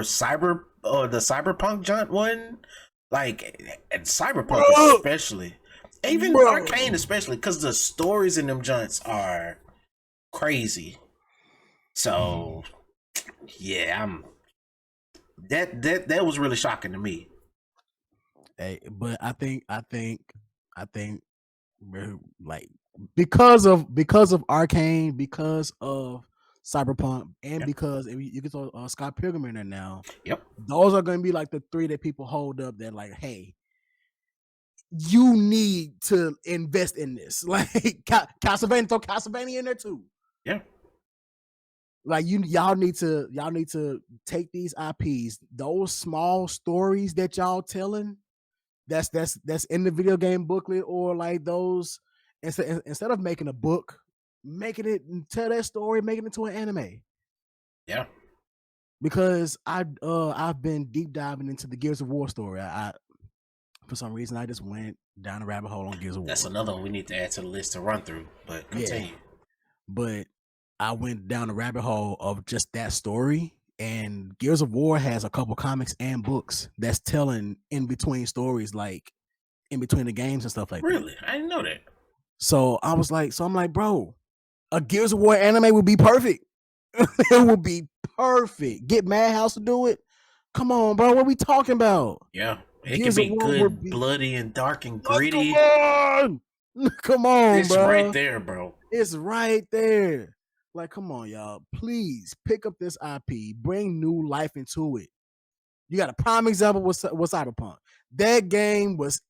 Cyber, or the Cyberpunk junk wasn't, like, and Cyberpunk especially, even Arcane especially, because the stories in them junts are crazy. So yeah, that was really shocking to me. Hey, but I think like because of Arcane, because of Cyberpunk, and because you can throw Scott Pilgrim in there now. Yep, those are going to be like the three that people hold up. That like, hey, you need to invest in this. Like Castlevania, throw Castlevania in there too. Yeah. Like y'all need to take these IPs, those small stories that y'all telling, that's in the video game booklet, or like those, instead of making a book, making it and tell that story, making it into an anime. Yeah. Because I've been deep diving into the Gears of War story. I for some reason I just went down a rabbit hole on Gears of War. That's another one we need to add to the list to run through. But continue. Yeah. But I went down a rabbit hole of just that story, and Gears of War has a couple comics and books that's telling in between stories, like in between the games and stuff like that. Really? I didn't know that. So I'm like, bro, a Gears of War anime would be perfect. It would be perfect. Get Madhouse to do it. Come on, bro. What are we talking about? Yeah. It can be good, bloody and dark and gritty. Come on, it's bro. right there, bro. It's right there. Like, come on, y'all. Please pick up this IP. Bring new life into it. You got a prime example with Cyberpunk. That game was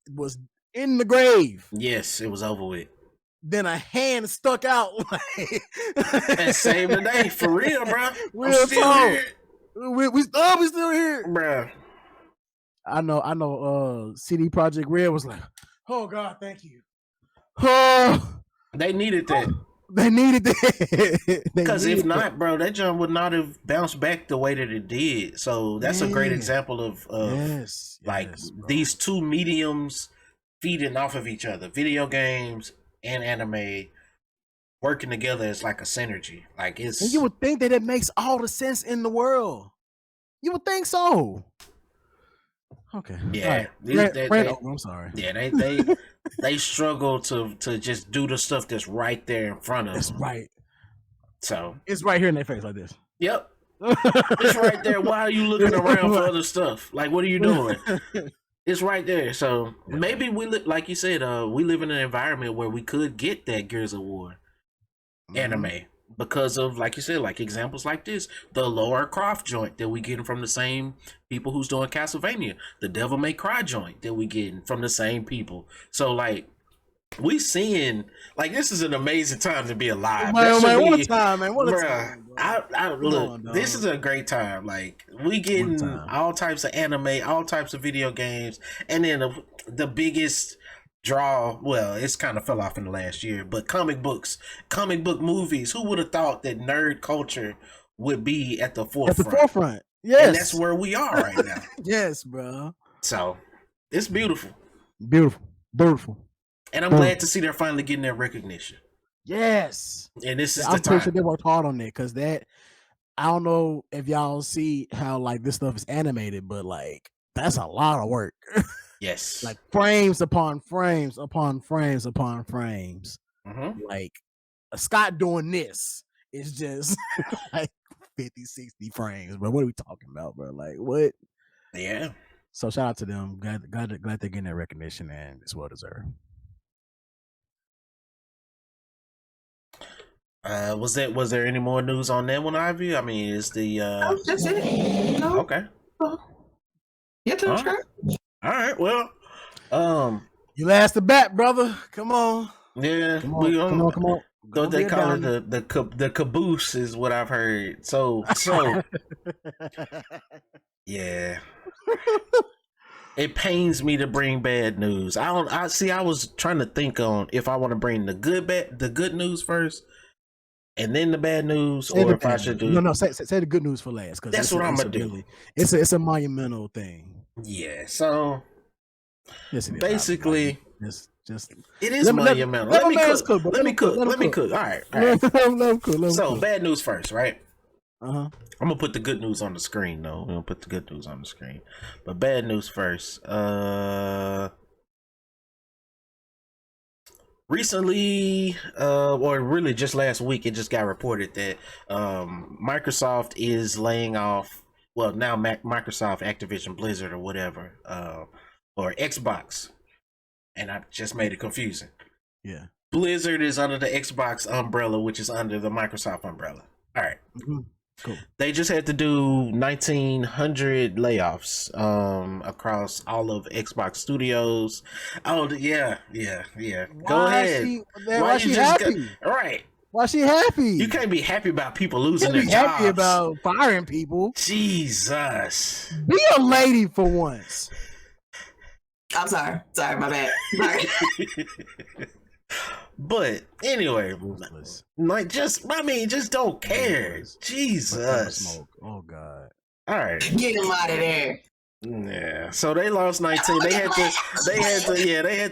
in the grave. Yes, it was over with. Then a hand stuck out. And saved the day, for real, bro. Real talk. We still here, bro. I know. CD Projekt Red was like, "Oh God, thank you." Oh, they needed that. They needed that. Because if not, bro, that jump would not have bounced back the way that it did. So that's a great example of these two mediums feeding off of each other. Video games and anime working together is like a synergy. Like it's. And you would think that it makes all the sense in the world. You would think so. Okay. Yeah. Right. I'm sorry. Yeah, they struggle to just do the stuff that's right there in front of them. That's right. So it's right here in their face like this. Yep. It's right there. Why are you looking around for other stuff? Like, what are you doing? It's right there. So maybe like you said, we live in an environment where we could get that Gears of War anime because of, like you said, like examples like this, the Lara Croft joint that we getting from the same people who's doing Castlevania, the Devil May Cry joint that we getting from the same people. So like we seeing, like, this is an amazing time to be alive. Man, what a time, man. What a time. Look, this is a great time. Like, we getting all types of anime, all types of video games, and then the biggest draw, well, it's kind of fell off in the last year, but comic book movies. Who would have thought that nerd culture would be at the forefront? At the forefront, yes. And that's where we are right now. Yes, bro. So, it's beautiful. Beautiful. And I'm glad to see they're finally getting their recognition. Yes. And this is I'm the time. pretty sure they worked hard on that, because that, I don't know if y'all see how like this stuff is animated, but like that's a lot of work. Yes. Like frames upon frames upon frames upon frames. Mm-hmm. Like Scott doing this is just like 50, 60 frames, bro. What are we talking about, bro? Like what? Yeah. So shout out to them. Glad they're getting that recognition, and it's well deserved. Was there any more news on that one, Ivy? I mean, is the that's it. No. Okay. Yeah, to the all right. Well, you last the bat, brother. Come on. Yeah, come on. Though they call it the caboose is what I've heard. So yeah. It pains me to bring bad news. I was trying to think on if I want to bring the good news first, and then the bad news, or if I should do say the good news for last, because that's what I'm gonna do. It's a monumental thing. Yeah. So yes, basically, just it is monumental. Let me cook. All right. Let him cook. So bad news first, right? I'm gonna put the good news on the screen, though. We're gonna put the good news on the screen, but bad news first. Recently, or really just last week, it just got reported that Microsoft is laying off. Well, now Microsoft, Activision, Blizzard, or whatever, or Xbox, and I just made it confusing. Yeah, Blizzard is under the Xbox umbrella, which is under the Microsoft umbrella. All right. Cool. They just had to do 1,900 layoffs across all of Xbox Studios. Oh yeah. Go ahead. Why she happy? Right. Why she happy? You can't be happy about people losing their jobs. Happy about firing people. Jesus. Be a lady for once. I'm sorry. Sorry, my bad. Sorry. But anyway, just don't care. Jesus. Oh God. All right. Get him out of there. Yeah. So they lost 19. They had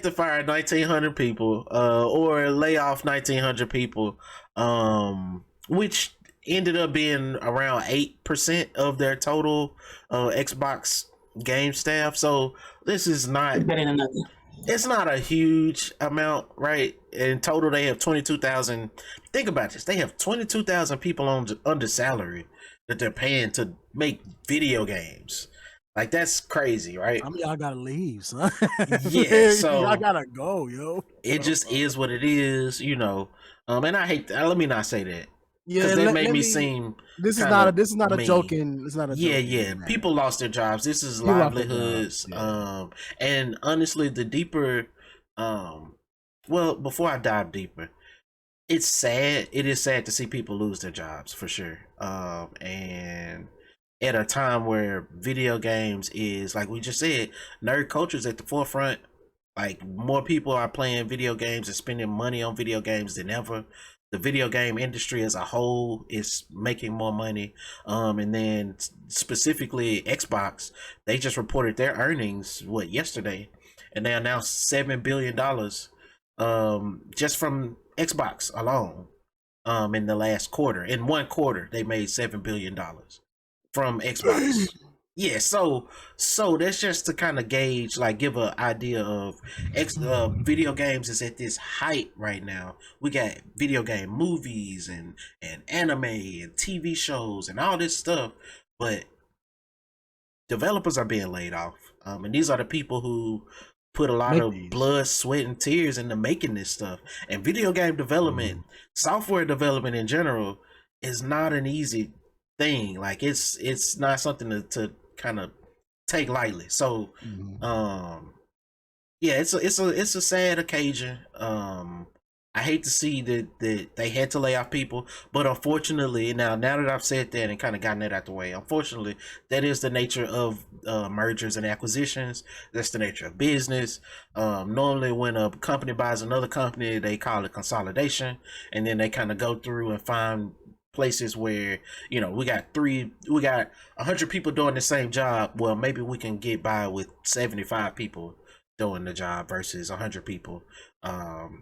to fire 1,900 people, or lay off 1,900 people, which ended up being around 8% of their total Xbox game staff. So this is not better than nothing. It's not a huge amount, right? In total, they have 22,000. Think about this. They have 22,000 people under salary that they're paying to make video games. Like, that's crazy, right? I mean, y'all gotta leave, son. Yeah, so y'all gotta go, yo. It just is what it is, you know. And I hate that. Let me not say that. Yeah, because they make me seem. This is not a joking. It's not a yeah. People lost their jobs. This is livelihoods. And honestly, the deeper, well, before I dive deeper, it's sad. It is sad to see people lose their jobs for sure. And at a time where video games is, like we just said, nerd culture is at the forefront. Like, more people are playing video games and spending money on video games than ever. The video game industry as a whole is making more money. And then specifically Xbox, they just reported their earnings, yesterday, and they announced $7 billion just from Xbox alone in the last quarter. In one quarter, they made $7 billion from Xbox. Yeah, so that's just to kind of gauge, like, give an idea of video games is at this height right now. We got video game movies and anime and TV shows and all this stuff, but developers are being laid off. And these are the people who put a lot of blood, sweat, and tears into making this stuff. And video game development, software development in general, is not an easy thing. Like, it's not something to kind of take lightly. So yeah, it's a sad occasion. I hate to see that they had to lay off people, but unfortunately, now that I've said that and kind of gotten that out the way, unfortunately, that is the nature of mergers and acquisitions. That's the nature of business. Normally when a company buys another company, they call it consolidation, and then they kind of go through and find places where, you know, we got 100 people doing the same job. Well, maybe we can get by with 75 people doing the job versus 100 people,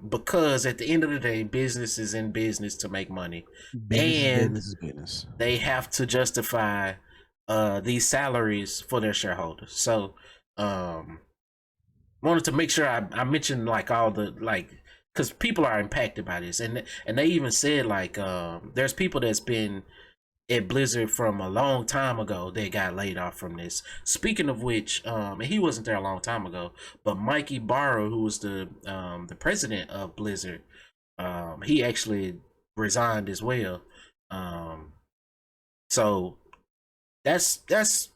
because at the end of the day, business is in business to make money. Business. They have to justify these salaries for their shareholders. So wanted to make sure I mentioned, like, all the, like, because people are impacted by this, and they even said like there's people that's been at Blizzard from a long time ago that got laid off from this. Speaking of which, and he wasn't there a long time ago, but Mikey Barrow, who was the president of Blizzard, he actually resigned as well. So that's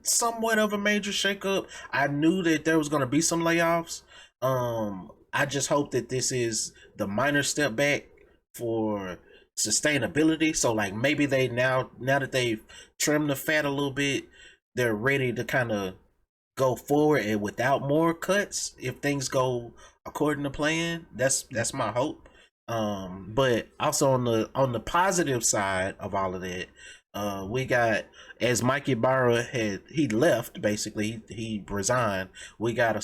somewhat of a major shakeup. I knew that there was going to be some layoffs. I just hope that this is the minor step back for sustainability. So like maybe they now that they've trimmed the fat a little bit, they're ready to kind of go forward and without more cuts if things go according to plan. That's my hope. But also on the positive side of all of that, we got, as Mikey Barra he left, basically he resigned, we got a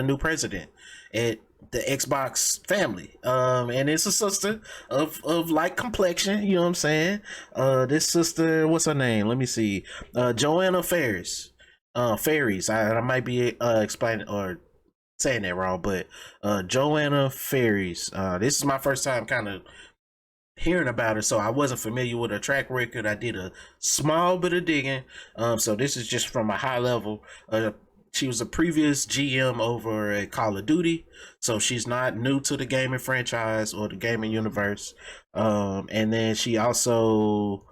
new president at the Xbox family, and it's a sister of like complexion, you know what I'm saying? This sister, what's her name? Let me see. Johanna Faries. I might be explaining or saying that wrong, but Johanna Faries. This is my first time kind of hearing about her, so I wasn't familiar with her track record. I did a small bit of digging, so this is just from a high level. She was a previous GM over at Call of Duty, so she's not new to the gaming franchise or the gaming universe. And then she also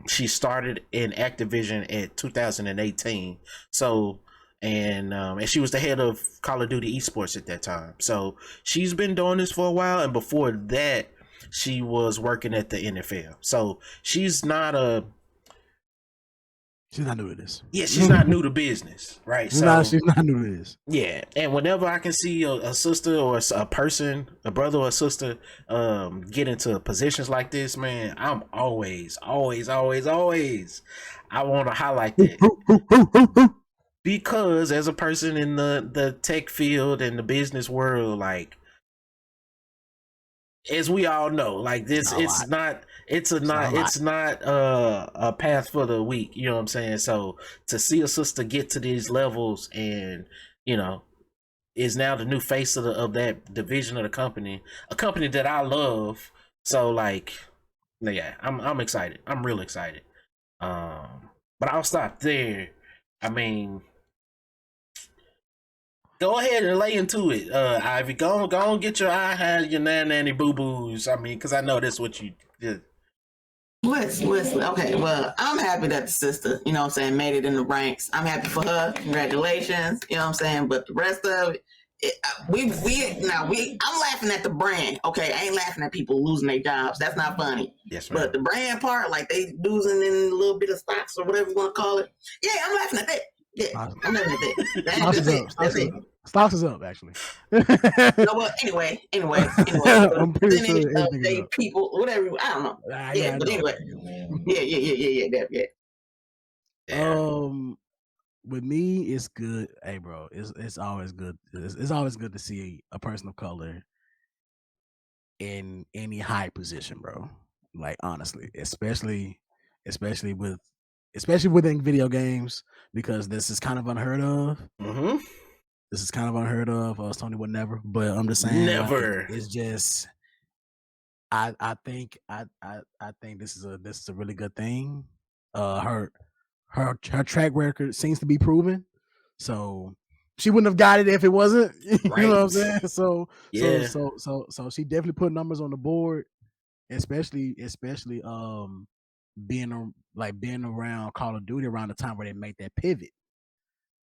she started in Activision at 2018. So and she was the head of Call of Duty esports at that time. So she's been doing this for a while, and before that she was working at the NFL. So she's not new to this. Yeah, she's not new to business, right? She's not new to this. Yeah, and whenever I can see a sister or a person, a brother or a sister, get into positions like this, man, I'm always, I want to highlight that. Because as a person in the tech field and the business world, like, as we all know, like this, it's not a path for the weak, you know what I'm saying? So to see a sister get to these levels and, you know, is now the new face of that division of the company, a company that I love. So like, yeah, I'm excited. I'm real excited. But I'll stop there. I mean, go ahead and lay into it, Ivy. Go on, get your your nanny boo boos. I mean, because I know that's what you did. Listen. Okay, well, I'm happy that the sister, you know what I'm saying, made it in the ranks. I'm happy for her. Congratulations, you know what I'm saying. But the rest of it, I'm laughing at the brand. Okay, I ain't laughing at people losing their jobs. That's not funny. Yes, ma'am. But the brand part, like they losing in a little bit of stocks or whatever you want to call it. Yeah, I'm laughing at that. Yeah, I'm laughing at that. That's it. Stocks is up, actually. No, well, anyway. I'm pretty sure they people, whatever. I don't know. But anyway. Yeah. With me, it's good. Hey, bro, it's always good. It's always good to see a person of color in any high position, bro. Like, honestly, especially within video games, because this is kind of unheard of. Mm-hmm. This is kind of unheard of. Sony would never, but I'm just saying, never. Like, it's just, I think this is a really good thing. Her track record seems to be proven, so she wouldn't have got it if it wasn't. You know what I'm saying? So yeah. So she definitely put numbers on the board, especially being around Call of Duty around the time where they made that pivot.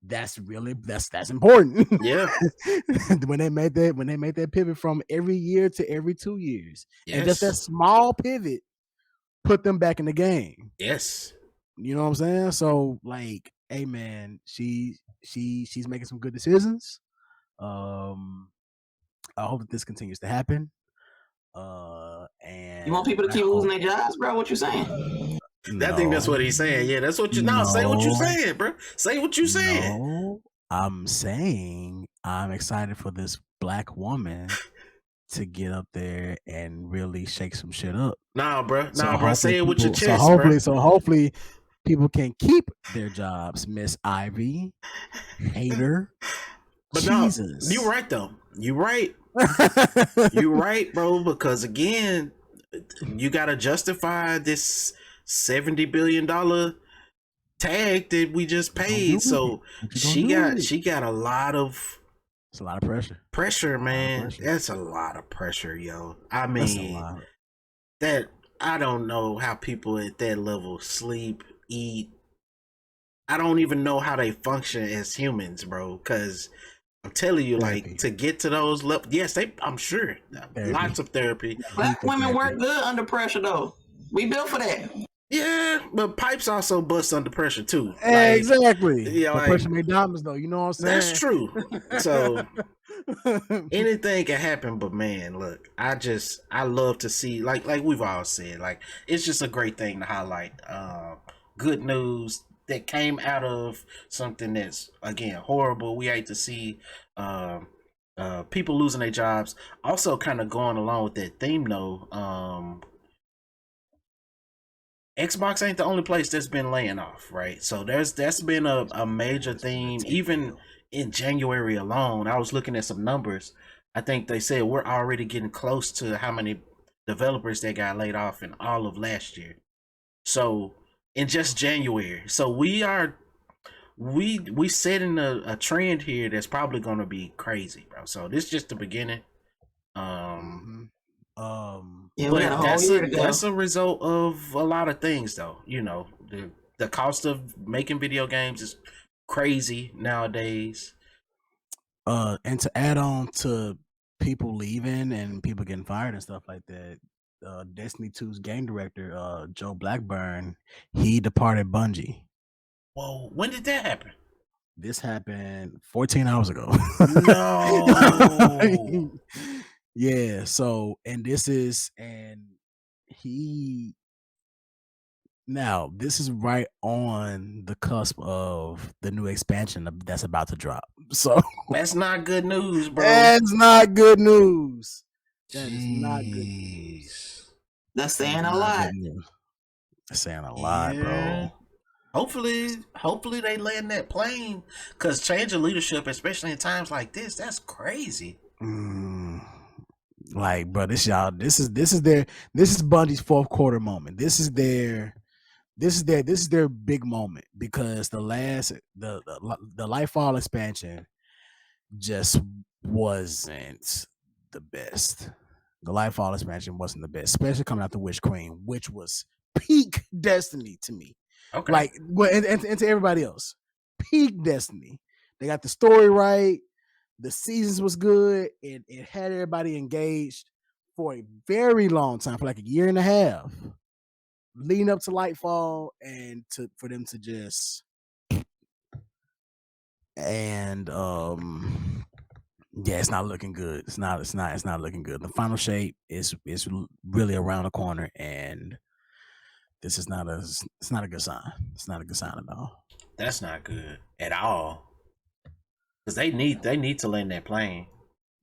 That's important. Yeah. when they made that pivot from every year to every 2 years, yes. And just that small pivot put them back in the game. Yes. You know what I'm saying? So like, hey man, she's making some good decisions. I hope that this continues to happen. And you want people to keep losing their jobs, bro? What you saying? No. I think that's what he's saying. Yeah, that's what you. No, say what you saying, bro. Say what you saying. No, I'm saying I'm excited for this black woman to get up there and really shake some shit up. Nah, bro. Say it with your chest, So hopefully, people can keep their jobs. Miss Ivy, hater. But Jesus. No, you're right though. You're right. You're right, bro. Because again, you gotta justify this $70 billion tag that we just paid. So she got a lot of. It's a lot of pressure. Pressure, man. That's a lot of pressure, yo. I mean, that I don't know how people at that level sleep, eat. I don't even know how they function as humans, bro. Because I'm telling you, Therapy. like, to get to those levels, yes, I'm sure lots of therapy. Black women work good under pressure, though. We built for that. Yeah, but pipes also bust under pressure too. Like, exactly. Yeah, but pressure made diamonds, though. You know what I'm saying? That's true. So anything can happen, but man, look, I love to see, like we've all said, like it's just a great thing to highlight. Good news that came out of something that's again horrible. We hate to see people losing their jobs. Also, kind of going along with that theme, though. Xbox ain't the only place that's been laying off, right? So that's been a major theme. Even in January alone, I was looking at some numbers. I think they said we're already getting close to how many developers that got laid off in all of last year. So in just January, so we setting a trend here that's probably going to be crazy, bro. So this is just the beginning. Yeah, but that's a result of a lot of things, though. You know, the cost of making video games is crazy nowadays. And to add on to people leaving and people getting fired and stuff like that, Destiny 2's game director, Joe Blackburn, he departed Bungie. Whoa, when did that happen? This happened 14 hours ago. No. Yeah, so this is right on the cusp of the new expansion that's about to drop. So that's not good news, bro. That's not good news. That is not good news. That's saying a lot. That's saying a lot, bro. Hopefully they land that plane, because change of leadership, especially in times like this, that's crazy. Like, bro, this is Bungie's fourth quarter moment. This is their big moment, because the Lightfall expansion just wasn't the best. The Lightfall expansion wasn't the best, especially coming out the Witch Queen, which was peak Destiny to me. Okay. Like, and to everybody else, peak Destiny. They got the story right. The seasons was good. It had everybody engaged for a very long time, for like a year and a half, leading up to Lightfall, and for them to just it's not looking good. It's not looking good. The final shape is really around the corner, and this is not a good sign. It's not a good sign at all. That's not good at all. Because they need to land that plane.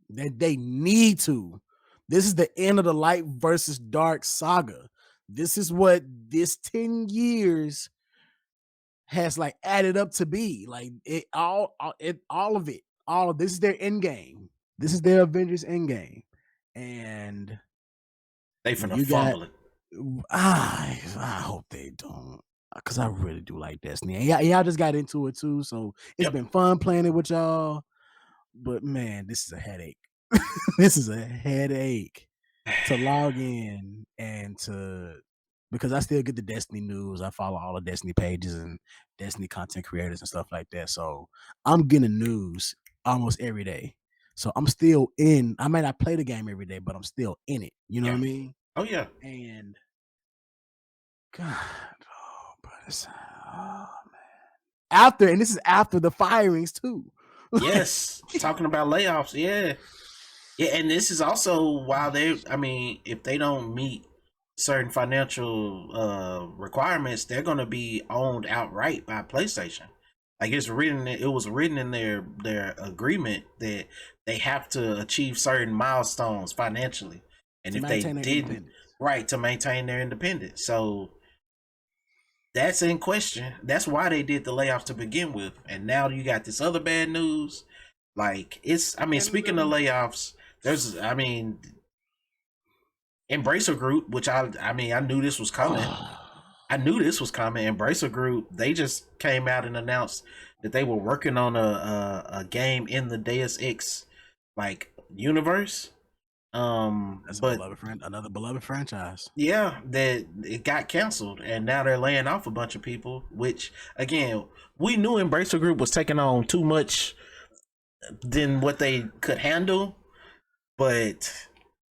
They need to. This is the end of the light versus dark saga. This is what this 10 years has like added up to be. Like all of this is their end game. This is their Avengers end game. And they finna fumble it. I hope they don't, because I really do like Destiny. And y'all just got into it too, so it's been fun playing it with y'all. But man, this is a headache. This is a headache to log in and because I still get the Destiny news. I follow all the Destiny pages and Destiny content creators and stuff like that. So I'm getting news almost every day. So I'm still in. I might not play the game every day, but I'm still in it. You know what I mean? Oh yeah. And God, man. This is after the firings too. Yes, talking about layoffs. Yeah, and this is also why if they don't meet certain financial requirements, they're going to be owned outright by PlayStation. Like it was written in their agreement that they have to achieve certain milestones financially, and if they didn't, to maintain their independence. So that's in question. That's why they did the layoffs to begin with, and now you got this other bad news. Like it's. I mean, speaking of layoffs, there's. I mean, Embracer Group, which I mean, I knew this was coming. Embracer Group, they just came out and announced that they were working on a game in the Deus Ex like universe. That's but another beloved franchise. Yeah, that it got canceled, and now they're laying off a bunch of people. Which again, we knew Embracer Group was taking on too much than what they could handle, but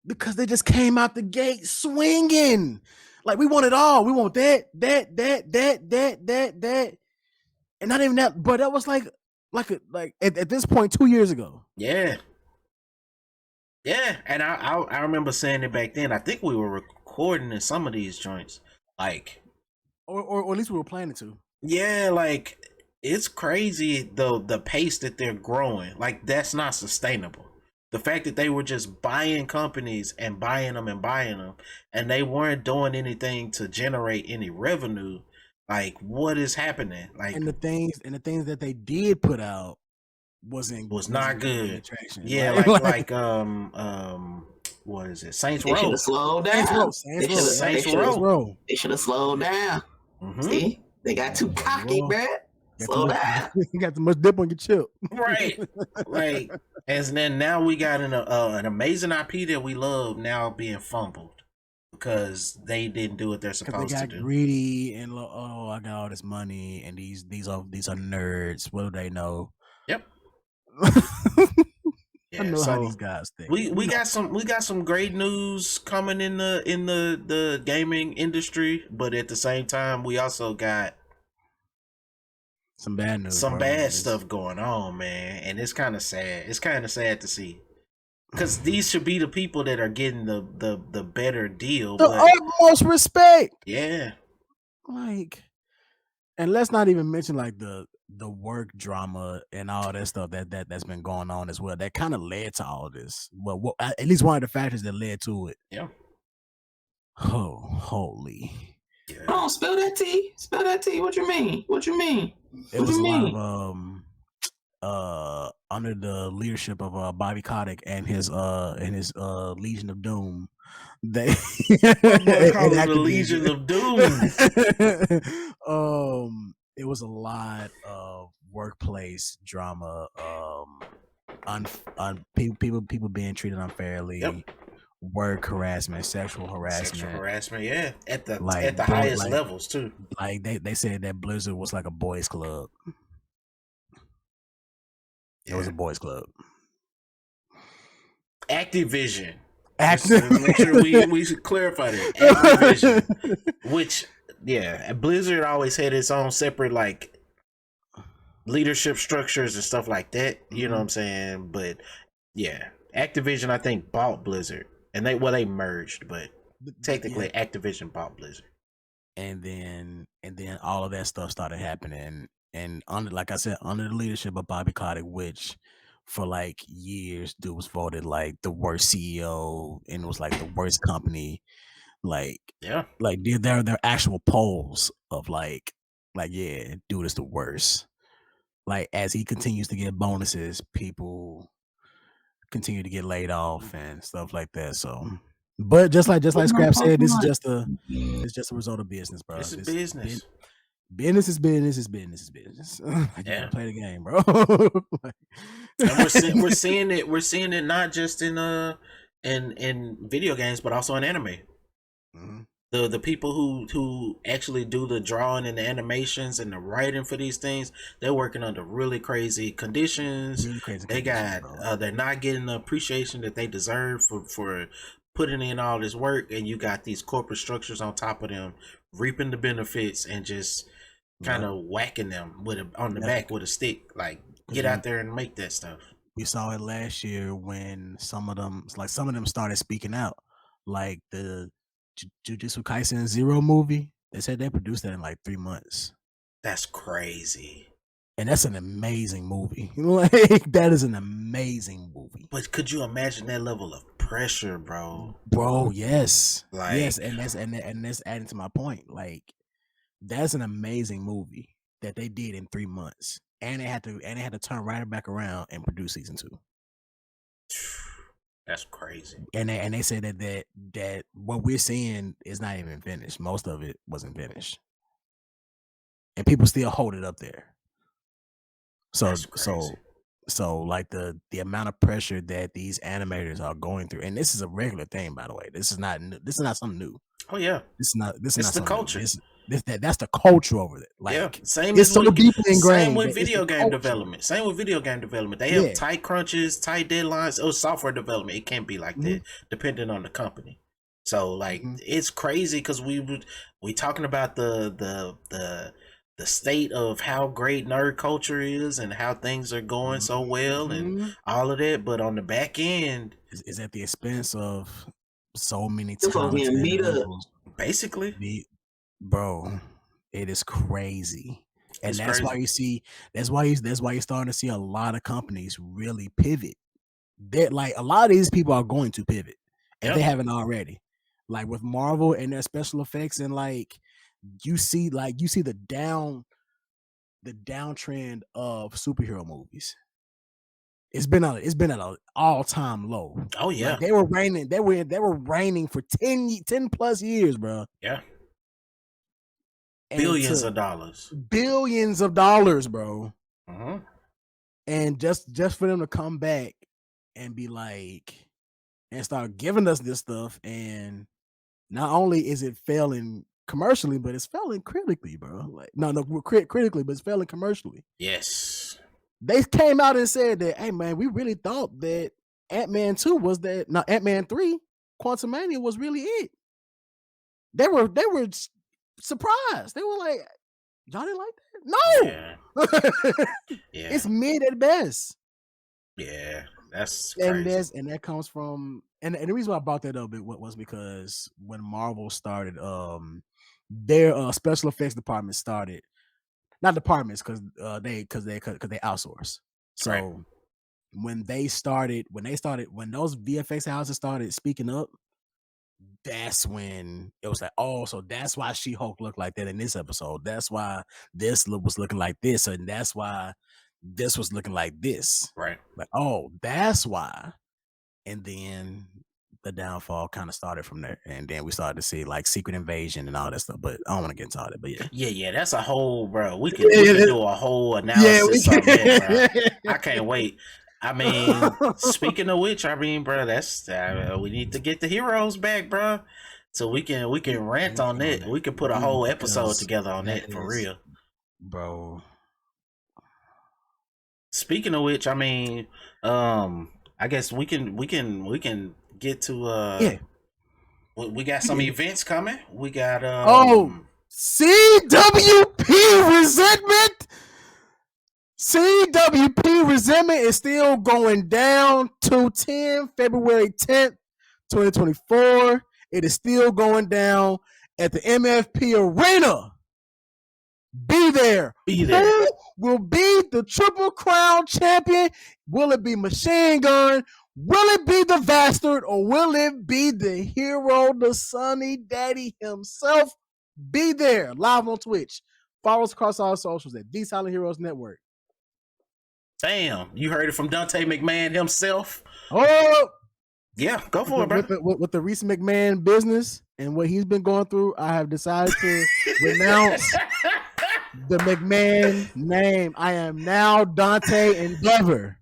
because they just came out the gate swinging. Like we want it all. We want that, and not even that. But that was like at this point 2 years ago. Yeah, and I remember saying it back then. I think we were recording in some of these joints, like, or at least we were planning to. Yeah, like it's crazy the pace that they're growing. Like that's not sustainable. The fact that they were just buying companies and buying them, and they weren't doing anything to generate any revenue. Like, what is happening? Like, and the things that they did put out was not good. Yeah, like what is it? Saints Row. They should have slowed down. They should have slowed down. Mm-hmm. See, they got too cocky, bruh. Slow down. You got too much dip on your chip. Right. Like, and then now we got an amazing IP that we love now being fumbled because they didn't do what they're supposed to do. They got greedy and I got all this money and these are nerds. What do they know? Yep. I know how these guys think. We got some great news coming in the gaming industry, but at the same time we also got some bad news, bad stuff going on, man, and it's kind of sad. It's kind of sad to see because these should be the people that are getting the better deal, the utmost respect. Yeah, like, and let's not even mention like the work drama and all that stuff that's been going on as well. That kind of led to all this. Well, at least one of the factors that led to it. Yeah. Oh, holy. Yeah. Oh, spill that tea. Spill that tea. What you mean? It was a lot of under the leadership of Bobby Kotick and his Legion of Doom. They the Legion of Doom. It was a lot of workplace drama, people being treated unfairly. Yep. Work harassment, sexual harassment, yeah, at the highest levels too. Like they said that Blizzard was like a boys' club. It was a boys' club. Activision. Make sure we should clarify that. Activision, which Blizzard always had its own separate like leadership structures and stuff like that. You know what I'm saying? But yeah, Activision I think bought Blizzard. And they merged, but technically Activision bought Blizzard. And then all of that stuff started happening. And under the leadership of Bobby Kotick, which for like years, dude was voted like the worst CEO and it was like the worst company. Like there are actual polls of like dude is the worst. Like as he continues to get bonuses, people continue to get laid off and stuff like that. So, but just like Scrap said, this is just a result of business, bro. It's business. Business is business. You gotta play the game, bro. And we're seeing it not just in video games, but also in anime. Mm-hmm. The people who actually do the drawing and the animations and the writing for these things, they're working under really crazy conditions. They're not getting the appreciation that they deserve for putting in all this work, and you got these corporate structures on top of them reaping the benefits and just kind of whacking them on the back with a stick. Like, get out there and make that stuff. We saw it last year when some of them started speaking out, like the Jujutsu Kaisen Zero movie. They said they produced that in like 3 months. That's crazy. And that's an amazing movie. Like that is an amazing movie. But could you imagine that level of pressure, bro? Bro, yes. Yes, and that's adding to my point. Like that's an amazing movie that they did in 3 months. and they had to turn right back around and produce season 2. That's crazy. And they said that what we're seeing is not even finished. Most of it wasn't finished, and people still hold it up there. So like the amount of pressure that these animators are going through, and this is a regular thing, by the way. This is not something new. Oh yeah, this is not the culture. That's the culture over there. Like, yeah, same with video game development. Same with video game development. They have tight crunches, tight deadlines. Oh, software development, it can't be like that, depending on the company. So like it's crazy because we talking about the state of how great nerd culture is and how things are going so well and all of that, but on the back end is at the expense of so many times. Basically, bro, it is crazy, and that's why you're starting to see a lot of companies really pivot. That like a lot of these people are going to pivot if they haven't already. Like with Marvel and their special effects, and like you see the downtrend of superhero movies. It's been at an all-time low. Oh yeah, like they were reigning for 10 plus years, bro. Yeah, and billions of dollars, bro. Uh-huh. And just for them to come back and be like and start giving us this stuff, and not only is it failing commercially, but it's failing critically, bro. Like no, critically, but it's failing commercially. Yes. They came out and said that, hey man, we really thought that Ant-Man 2 was that. No, Ant-Man 3, Quantumania was really it. They were surprised. They were like, y'all didn't like that? No. Yeah. It's mid at best. Yeah, that's crazy. And that comes from and the reason why I brought that up was because when Marvel started, their special effects department started. Not departments because they outsource. So when those VFX houses started speaking up, that's when it was like, oh, so that's why She-Hulk looked like that in this episode. That's why this was looking like this, and that's why this was looking like this. Right. Like, oh, that's why. And then the downfall kind of started from there, and then we started to see like Secret Invasion and all that stuff. But I don't want to get into all that. But yeah, that's a whole, bro. We can do a whole analysis on that, bro. I can't wait. I mean, speaking of which, I mean, bro, that's we need to get the heroes back, bro, so we can rant on that. We can put a whole episode together on that for real, bro. Speaking of which, I mean, I guess we can get to we got some events coming. We got CWP Resentment. CWP Resentment is still going down to February 10th, 2024. It is still going down at the MFP Arena. Be there. Who will be the Triple Crown champion? Will it be Machine Gun? Will it be the Bastard? Or will it be the hero, the Sunny Daddy himself? Be there. Live on Twitch. Follow us across all socials at The Silent Heroes Network. Damn, you heard it from Dante McMahon himself. Oh, yeah, go for it, bro. With the Reese McMahon business and what he's been going through, I have decided to renounce the McMahon name. I am now Dante Endeavor.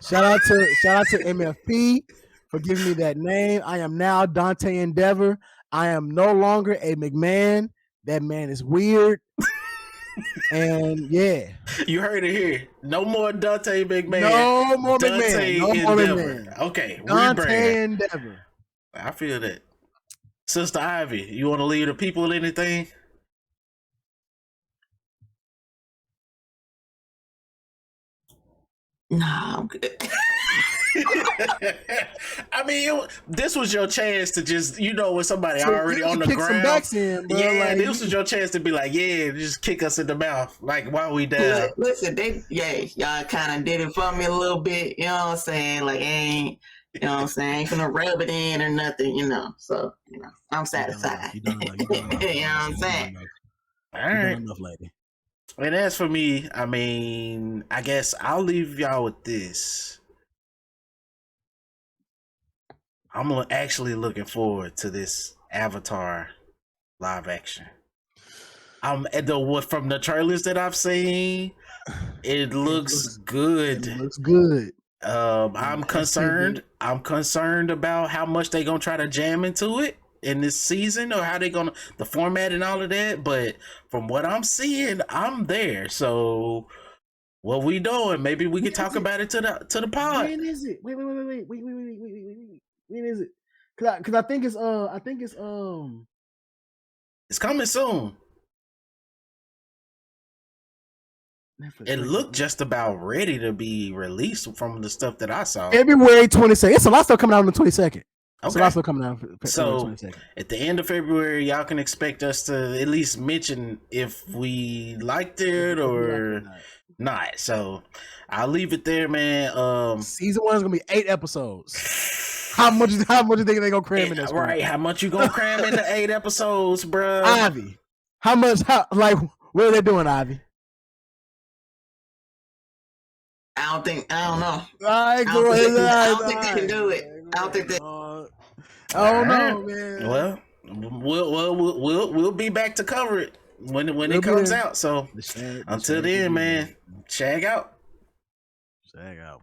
Shout out to MFP for giving me that name. I am now Dante Endeavor. I am no longer a McMahon. That man is weird. And yeah, you heard it here. No more Dante McMahon. No more Dante McMahon. No Endeavor. more McMahon. Okay, Dante Endeavor. I feel that. Sister Ivy, you want to leave the people with anything? Nah, I'm good. I mean, this was your chance to just, when somebody already on the ground. This was your chance to be like, just kick us in the mouth. Like, why we down? Listen, y'all kind of did it for me a little bit. You know what I'm saying? Like, ain't gonna rub it in or nothing. So I'm satisfied. You know what I'm saying? All right. Enough, lady. And as for me, I mean, I guess I'll leave y'all with this. I'm actually looking forward to this Avatar live action. From the trailers that I've seen, it looks good. It looks good. I'm concerned. I'm concerned about how much they gonna try to jam into it in this season, or how they gonna the format and all of that. But from what I'm seeing, I'm there. So what we doing? Maybe we can talk about it to the pod. When is it? Wait. When is it? Cause I think it's it's coming soon. Netflix, it looked just about ready to be released from the stuff that I saw. February 22nd. It's a lot of stuff coming out on the 22nd. Okay. So, also coming out so at the end of February, y'all can expect us to at least mention if we liked it or not. So I'll leave it there, man. Season 1 is gonna be 8 episodes. How much do you think they gonna cram in this? Right? How much you gonna cram into 8 episodes, bro? Ivy, how much? What are they doing, Ivy? I don't know. I don't think they can do it. I don't think they. Oh no, man. Well, we'll be back to cover it when it comes out. So until then, man, shag out. Shag out.